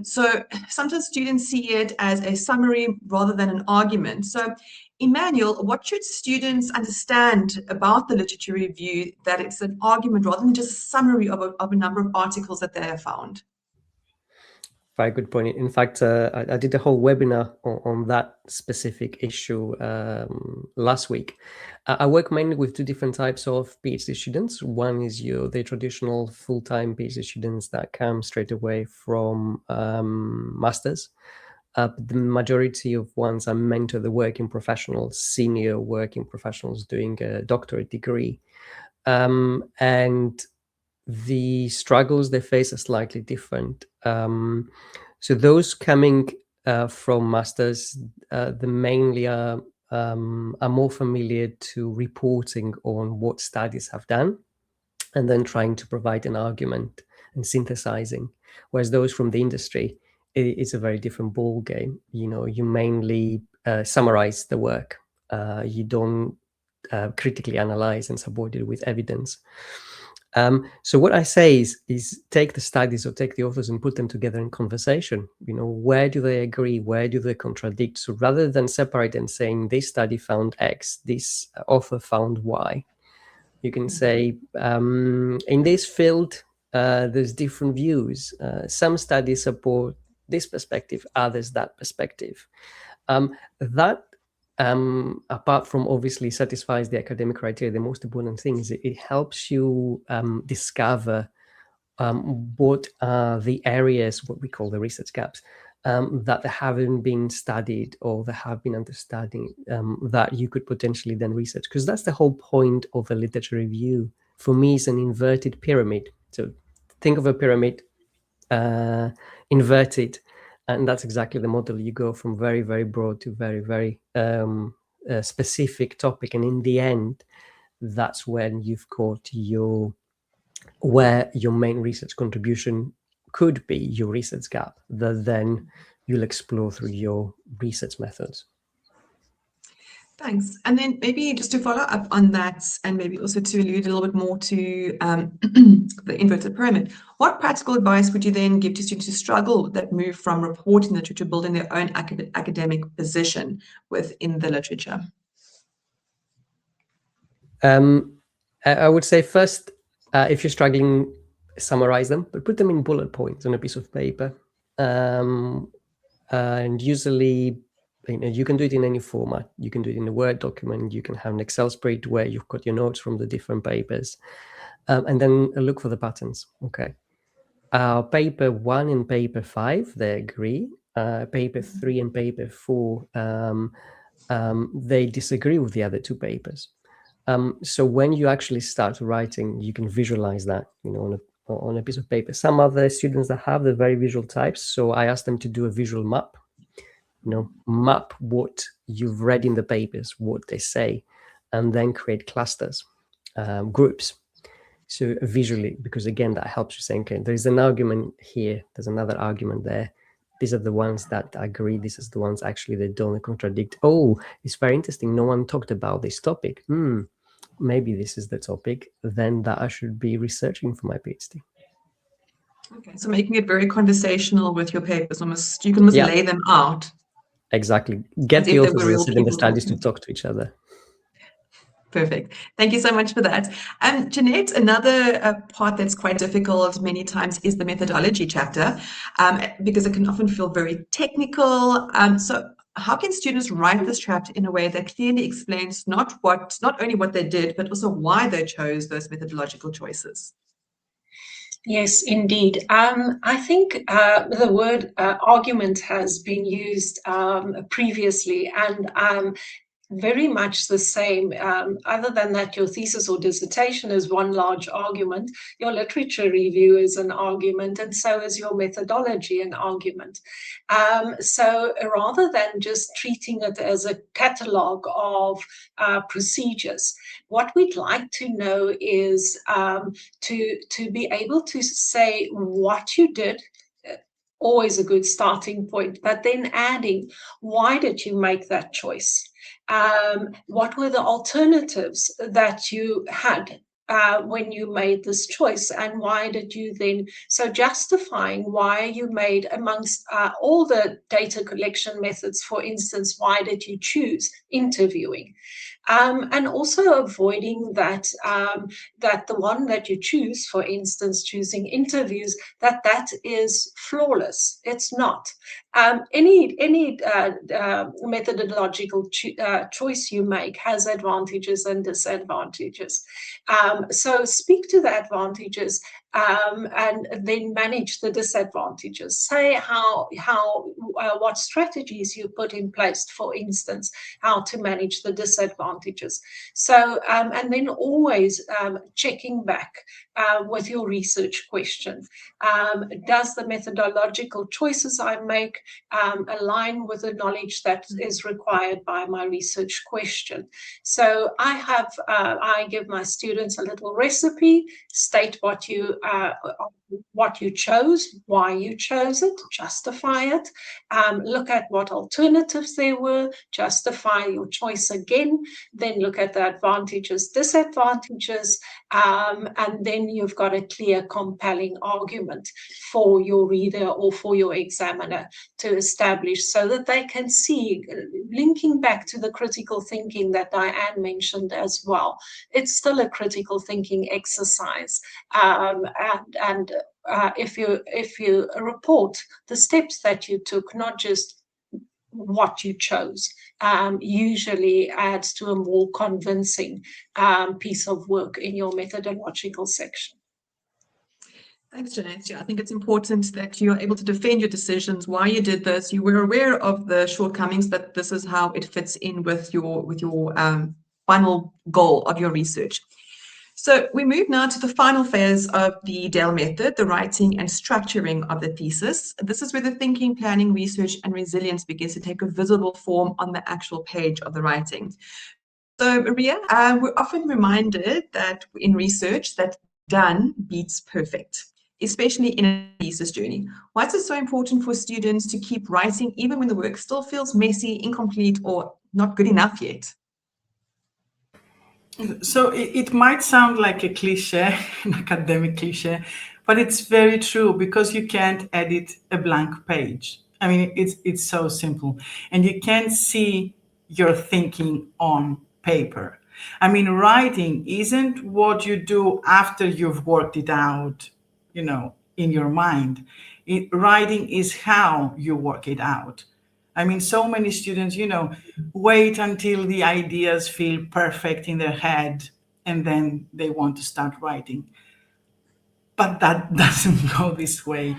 So sometimes students see it as a summary rather than an argument. So Emmanuel, what should students understand about the literature review, that it's an argument rather than just a summary of a number of articles that they have found? Very good point. In fact, I did a whole webinar on that specific issue last week. I work mainly with two different types of PhD students. One is the traditional full-time PhD students that come straight away from masters. The majority of ones are meant to the working professionals, senior working professionals doing a doctorate degree. And the struggles they face are slightly different. So those coming from masters, they mainly are more familiar to reporting on what studies have done and then trying to provide an argument and synthesizing. Whereas those from the industry, it's a very different ball game. You mainly summarize the work. You don't critically analyze and support it with evidence. So what I say is take the studies or take the authors and put them together in conversation. Where do they agree? Where do they contradict? So rather than separate and saying this study found X, this author found Y, you can say in this field, there's different views. Some studies support this perspective, others that perspective. Apart from obviously satisfies the academic criteria, the most important thing is it helps you discover what are the areas, what we call the research gaps, that haven't been studied or that have been understudied, that you could potentially then research. Because that's the whole point of a literature review. For me, it's an inverted pyramid. So think of a pyramid, inverted. And that's exactly the model. You go from very, very broad to very, very specific topic. And in the end, that's when you've got where your main research contribution could be, your research gap, that then you'll explore through your research methods. Thanks. And then maybe just to follow up on that, and maybe also to allude a little bit more to the inverted pyramid, what practical advice would you then give to students who struggle that move from reporting literature to building their own academic position within the literature? I would say first, if you're struggling, summarize them, but put them in bullet points on a piece of paper. And usually, you can do it in any format. You can do it in a Word document. You can have an Excel spreadsheet where you've got your notes from the different papers, and then look for the patterns. Okay, paper 1 and paper 5, they agree. Paper 3 and paper 4, they disagree with the other two papers. So when you actually start writing, you can visualize that, on a piece of paper. Some other students that have the very visual types, so I ask them to do a visual map. Map what you've read in the papers, what they say, and then create clusters, groups. So visually, because again, that helps you say, okay, there's an argument here, there's another argument there. These are the ones that agree. This is the ones actually that don't contradict. Oh, it's very interesting. No one talked about this topic. Maybe this is the topic then that I should be researching for my PhD. Okay, so making it very conversational with your papers, almost you can almost lay them out. Exactly. Get As the if they authors were real and the people studies to talking. talk to each other. Perfect. Thank you so much for that. Jeanette, another part that's quite difficult many times is the methodology chapter, because it can often feel very technical. So how can students write this chapter in a way that clearly explains not only what they did, but also why they chose those methodological choices? Yes, indeed. I think the word argument has been used previously, and very much the same. Other than that, your thesis or dissertation is one large argument. Your literature review is an argument, and so is your methodology an argument. So rather than just treating it as a catalogue of procedures, what we'd like to know is to be able to say what you did. Always a good starting point, but then adding, why did you make that choice? What were the alternatives that you had when you made this choice, and why did you then, so justifying why you made, amongst all the data collection methods, for instance, why did you choose interviewing? And also avoiding that that the one that you choose, for instance, choosing interviews, that is flawless. It's not. Any methodological choice you make has advantages and disadvantages. So speak to the advantages and then manage the disadvantages. Say what strategies you put in place, for instance, how to manage the disadvantages. So, and then always checking back with your research question. Does the methodological choices I make align with the knowledge that is required by my research question? So I give my students a little recipe, state what you chose, why you chose it, justify it, look at what alternatives there were, justify your choice again, then look at the advantages, disadvantages, and then you've got a clear, compelling argument for your reader or for your examiner to establish, so that they can see, linking back to the critical thinking that Diane mentioned as well. It's still a critical thinking exercise, and if you report the steps that you took, not just what you chose, usually adds to a more convincing piece of work in your methodological section. Thanks, Jeanette. Yeah, I think it's important that you're able to defend your decisions, why you did this. You were aware of the shortcomings, but this is how it fits in with your final goal of your research. So we move now to the final phase of the Dale method, the writing and structuring of the thesis. This is where the thinking, planning, research, and resilience begins to take a visible form on the actual page of the writing. So Maria, we're often reminded that in research that done beats perfect, especially in a thesis journey. Why is it so important for students to keep writing even when the work still feels messy, incomplete, or not good enough yet? So it might sound like a cliche, an academic cliche, but it's very true, because you can't edit a blank page. I mean, it's so simple, and you can't see your thinking on paper. I mean, writing isn't what you do after you've worked it out, in your mind. Writing is how you work it out. I mean, so many students, wait until the ideas feel perfect in their head, and then they want to start writing. But that doesn't go this way.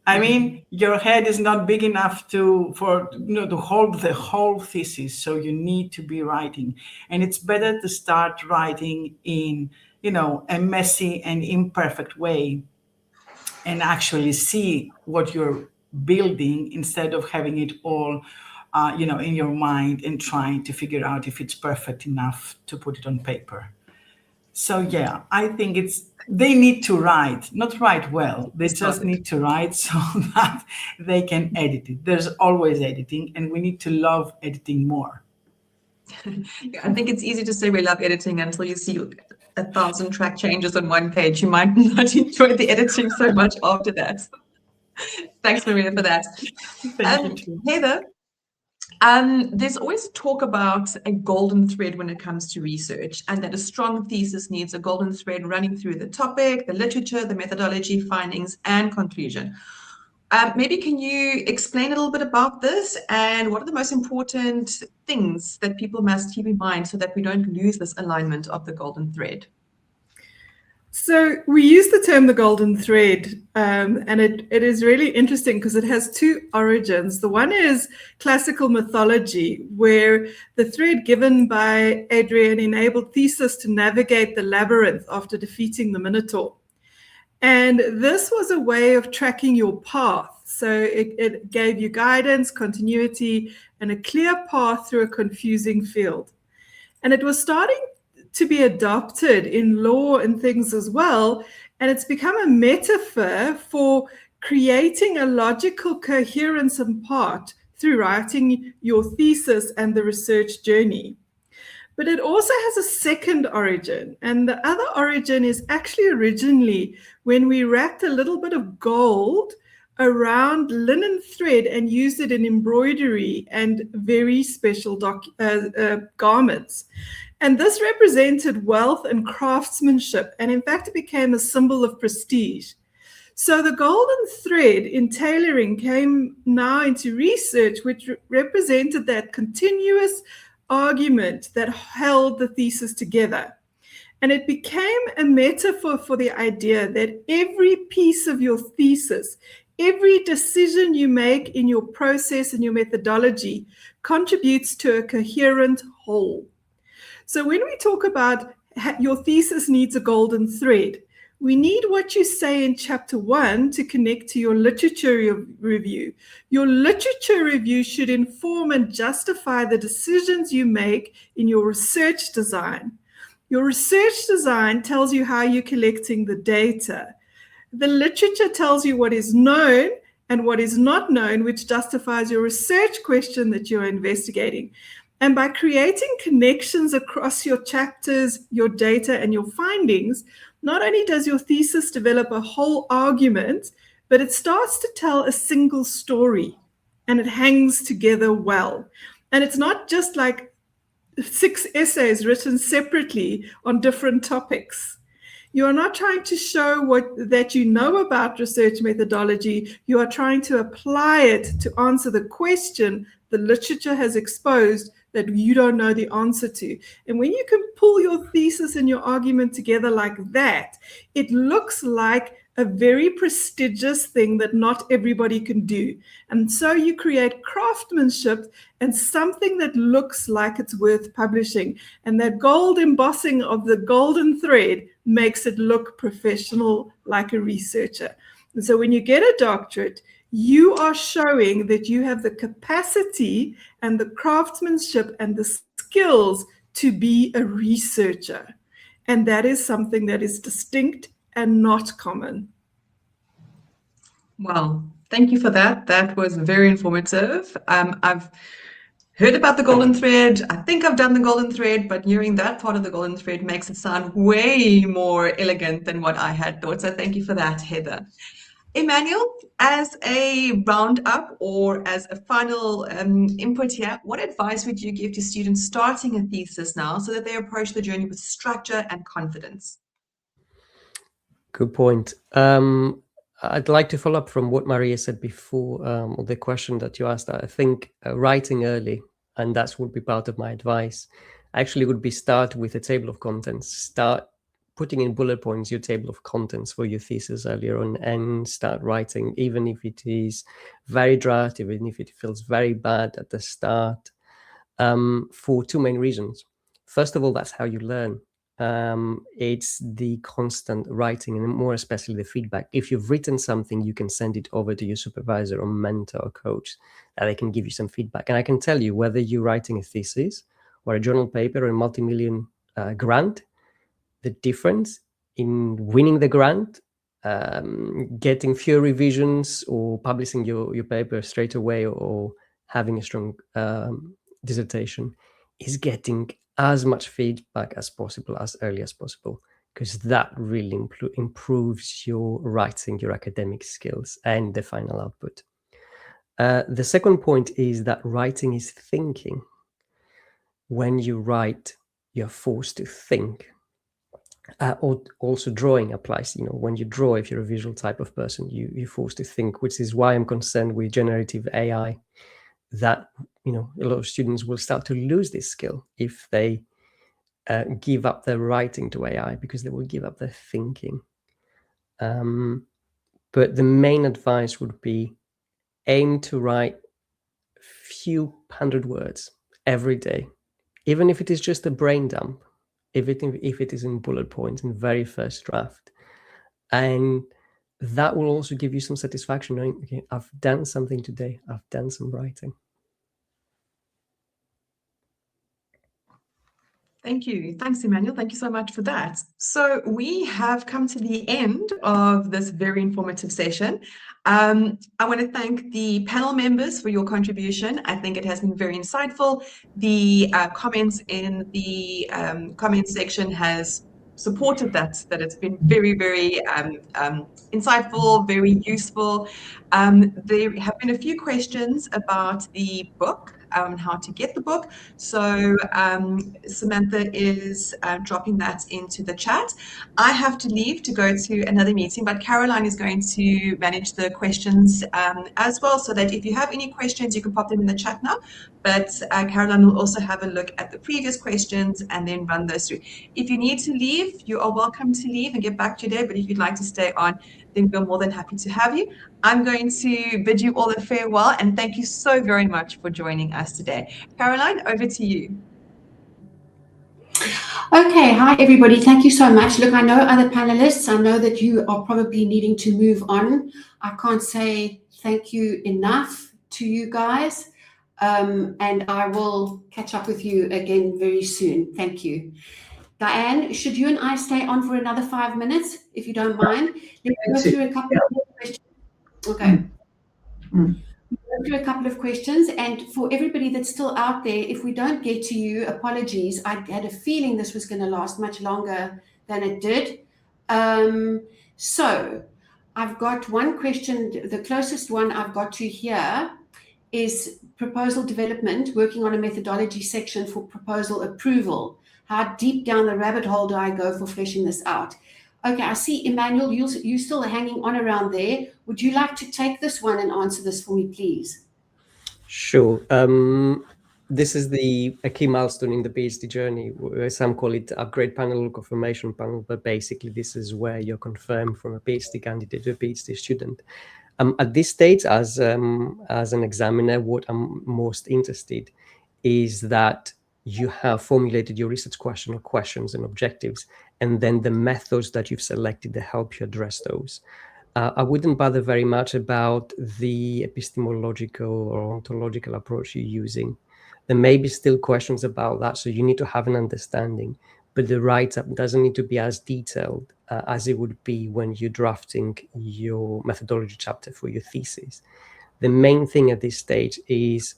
I mean, your head is not big enough to hold the whole thesis. So you need to be writing, and it's better to start writing in, a messy and imperfect way, and actually see what you're building, instead of having it all in your mind and trying to figure out if it's perfect enough to put it on paper. So yeah, I think they need to write, not write well. They just need to write so that they can edit it. There's always editing, and we need to love editing more. I think it's easy to say we love editing until you see 1,000 track changes on one page. You might not enjoy the editing so much after that. Thanks, Maria, for that. Thank you too. Heather, there's always talk about a golden thread when it comes to research, and that a strong thesis needs a golden thread running through the topic, the literature, the methodology, findings, and conclusion. Maybe can you explain a little bit about this, and what are the most important things that people must keep in mind so that we don't lose this alignment of the golden thread? So we use the term the golden thread, and it is really interesting because it has two origins. The one is classical mythology, where the thread given by Adrian enabled Theseus to navigate the labyrinth after defeating the Minotaur. And this was a way of tracking your path. So it gave you guidance, continuity, and a clear path through a confusing field. And it was starting to be adopted in law and things as well. And it's become a metaphor for creating a logical coherence and part through writing your thesis and the research journey. But it also has a second origin. And the other origin is actually originally when we wrapped a little bit of gold around linen thread and used it in embroidery and very special garments. And this represented wealth and craftsmanship, and in fact, it became a symbol of prestige. So the golden thread in tailoring came now into research, which represented that continuous argument that held the thesis together. And it became a metaphor for the idea that every piece of your thesis, every decision you make in your process and your methodology contributes to a coherent whole. So when we talk about your thesis needs a golden thread, we need what you say in chapter 1 to connect to your literature review. Your literature review should inform and justify the decisions you make in your research design. Your research design tells you how you're collecting the data. The literature tells you what is known and what is not known, which justifies your research question that you're investigating. And by creating connections across your chapters, your data, and your findings, not only does your thesis develop a whole argument, but it starts to tell a single story, and it hangs together well. And it's not just like 6 essays written separately on different topics. You are not trying to show that you know about research methodology. You are trying to apply it to answer the question the literature has exposed that you don't know the answer to. And when you can pull your thesis and your argument together like that, it looks like a very prestigious thing that not everybody can do. And so you create craftsmanship and something that looks like it's worth publishing. And that gold embossing of the golden thread makes it look professional, like a researcher. And so when you get a doctorate, you are showing that you have the capacity and the craftsmanship and the skills to be a researcher. And that is something that is distinct and not common. Well, thank you for that. That was very informative. I've heard about the golden thread. I think I've done the golden thread, but hearing that part of the golden thread makes it sound way more elegant than what I had thought. So thank you for that, Heather. Emmanuel, as a roundup or as a final input here, what advice would you give to students starting a thesis now so that they approach the journey with structure and confidence? Good point. I'd like to follow up from what Maria said before, or the question that you asked. I think writing early, and that would be part of my advice, actually would be start with a table of contents. Start putting in bullet points your table of contents for your thesis earlier on, and start writing, even if it is very draft, even if it feels very bad at the start, for two main reasons. First of all, that's how you learn. It's the constant writing, and more especially the feedback. If you've written something, you can send it over to your supervisor or mentor or coach, and they can give you some feedback. And I can tell you, whether you're writing a thesis or a journal paper or a multi-million grant, the difference in winning the grant, getting fewer revisions, or publishing your paper straight away, or having a strong dissertation, is getting as much feedback as possible, as early as possible, because that really improves your writing, your academic skills, and the final output. The second point is that writing is thinking. When you write, you're forced to think. Also drawing applies. When you draw, if you're a visual type of person, you're forced to think, which is why I'm concerned with generative AI, that a lot of students will start to lose this skill if they give up their writing to AI, because they will give up their thinking. But the main advice would be aim to write a few hundred words every day, even if it is just a brain dump, if it is in bullet points in very first draft. And that will also give you some satisfaction knowing, okay, I've done something today, I've done some writing. Thank you. Thanks, Emmanuel. Thank you so much for that. So we have come to the end of this very informative session. I want to thank the panel members for your contribution. I think it has been very insightful. The comments in the comment section has supported that it's been very, very insightful, very useful. There have been a few questions about the book, how to get the book. So Samantha is dropping that into the chat. I have to leave to go to another meeting, but Caroline is going to manage the questions as well, so that if you have any questions, you can pop them in the chat now. But Caroline will also have a look at the previous questions and then run those through. If you need to leave, you are welcome to leave and get back to your day. But if you'd like to stay on, then we're more than happy to have you. I'm going to bid you all a farewell, and thank you so very much for joining us today. Caroline, over to you. Okay, hi everybody. Thank you so much. Look, I know other panelists. I know that you are probably needing to move on. I can't say thank you enough to you guys. And I will catch up with you again very soon. Thank you. Diane, should you and I stay on for another 5 minutes, if you don't mind? Let's go through a couple of questions. Okay. Go through a couple of questions, and for everybody that's still out there, if we don't get to you, apologies. I had a feeling this was going to last much longer than it did. So I've got one question. The closest one I've got to here is proposal development, working on a methodology section for proposal approval. How deep down the rabbit hole do I go for fleshing this out? Okay, I see, Emmanuel, you're still hanging on around there. Would you like to take this one and answer this for me, please? Sure. This is a key milestone in the PhD journey. Some call it upgrade panel or confirmation panel, but basically this is where you're confirmed from a PhD candidate to a PhD student. At this stage, as an examiner, what I'm most interested is that you have formulated your research question or questions and objectives, and then the methods that you've selected to help you address those. I wouldn't bother very much about the epistemological or ontological approach you're using. There may be still questions about that, so you need to have an understanding, but the write-up doesn't need to be as detailed as it would be when you're drafting your methodology chapter for your thesis. The main thing at this stage is,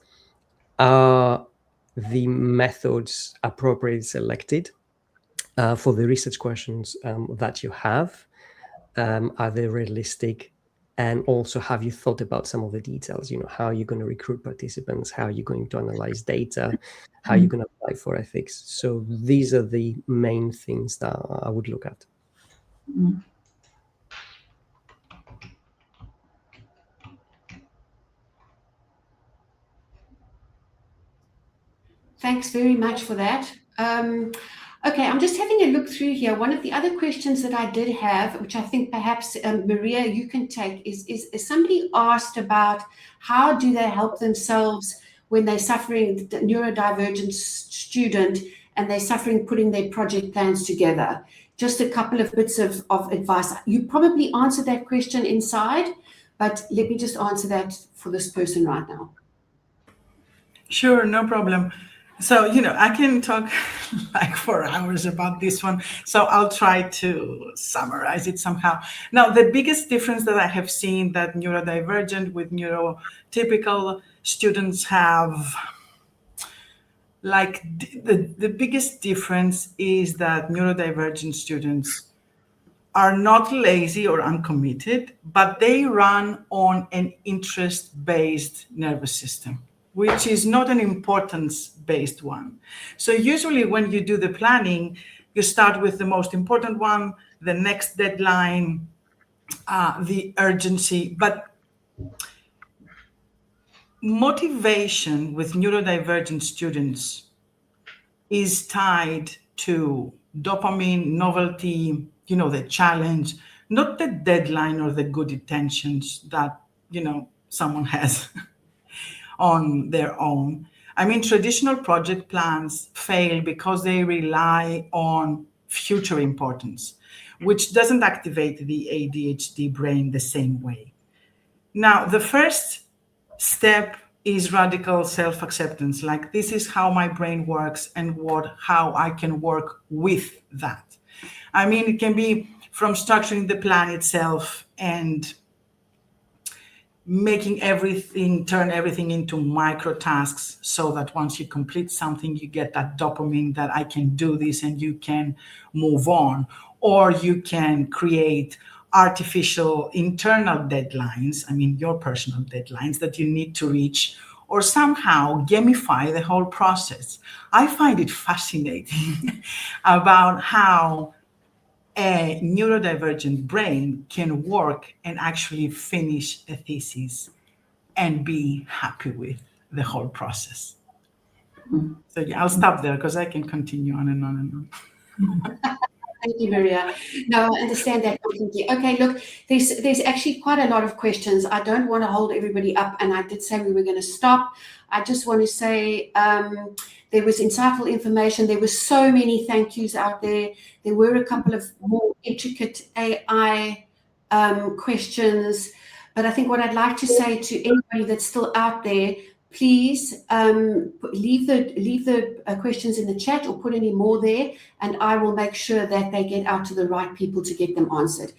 are the methods appropriately selected for the research questions that you have? Are they realistic? And also, have you thought about some of the details? How are you going to recruit participants? How are you going to analyze data? How are you going to apply for ethics? So these are the main things that I would look at. Thanks very much for that. Okay, I'm just having a look through here. One of the other questions that I did have, which I think perhaps Maria, you can take, is somebody asked about how do they help themselves when they're suffering, the neurodivergent student, and they're suffering putting their project plans together. Just a couple of bits of advice. You probably answered that question inside, but let me just answer that for this person right now. Sure, no problem. So, I can talk like for hours about this one. So I'll try to summarize it somehow. Now, the biggest difference that I have seen that neurodivergent with neurotypical students have like the biggest difference is that neurodivergent students are not lazy or uncommitted, but they run on an interest-based nervous system, which is not an importance-based one. So usually when you do the planning, you start with the most important one, the next deadline, the urgency, but motivation with neurodivergent students is tied to dopamine, novelty, the challenge, not the deadline or the good intentions that, someone has on their own. I mean, traditional project plans fail because they rely on future importance, which doesn't activate the ADHD brain the same way. Now, the first step is radical self-acceptance. Like, this is how my brain works and how I can work with that. I mean, it can be from structuring the plan itself and turn everything into micro tasks, so that once you complete something, you get that dopamine that I can do this and you can move on. Or you can create artificial internal deadlines, I mean, your personal deadlines that you need to reach, or somehow gamify the whole process. I find it fascinating about how a neurodivergent brain can work and actually finish a thesis and be happy with the whole process. So yeah, I'll stop there because I can continue on and on and on. Thank you, Maria. No, I understand that completely. Okay, look, there's actually quite a lot of questions. I don't want to hold everybody up, and I did say we were going to stop. I just want to say there was insightful information. There were so many thank yous out there. There were a couple of more intricate AI questions. But I think what I'd like to say to anybody that's still out there, please leave the questions in the chat or put any more there, and I will make sure that they get out to the right people to get them answered.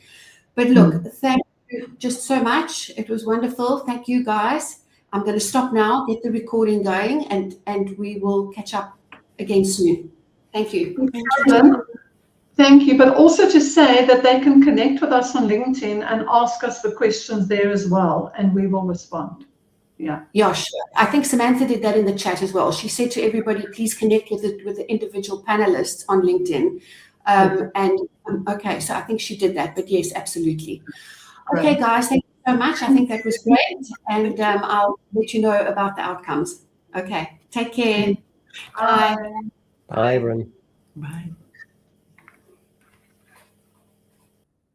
But look, thank you just so much. It was wonderful. Thank you, guys. I'm going to stop now, get the recording going, and we will catch up again soon. Thank you. Thank you. But also to say that they can connect with us on LinkedIn and ask us the questions there as well, and we will respond. Yeah, sure. I think Samantha did that in the chat as well. She said to everybody, please connect with the individual panelists on LinkedIn. Okay, so I think she did that, but yes, absolutely. Okay, guys, thank you so much. I think that was great, and I'll let you know about the outcomes. Okay, take care. Bye. Bye, everyone. Bye.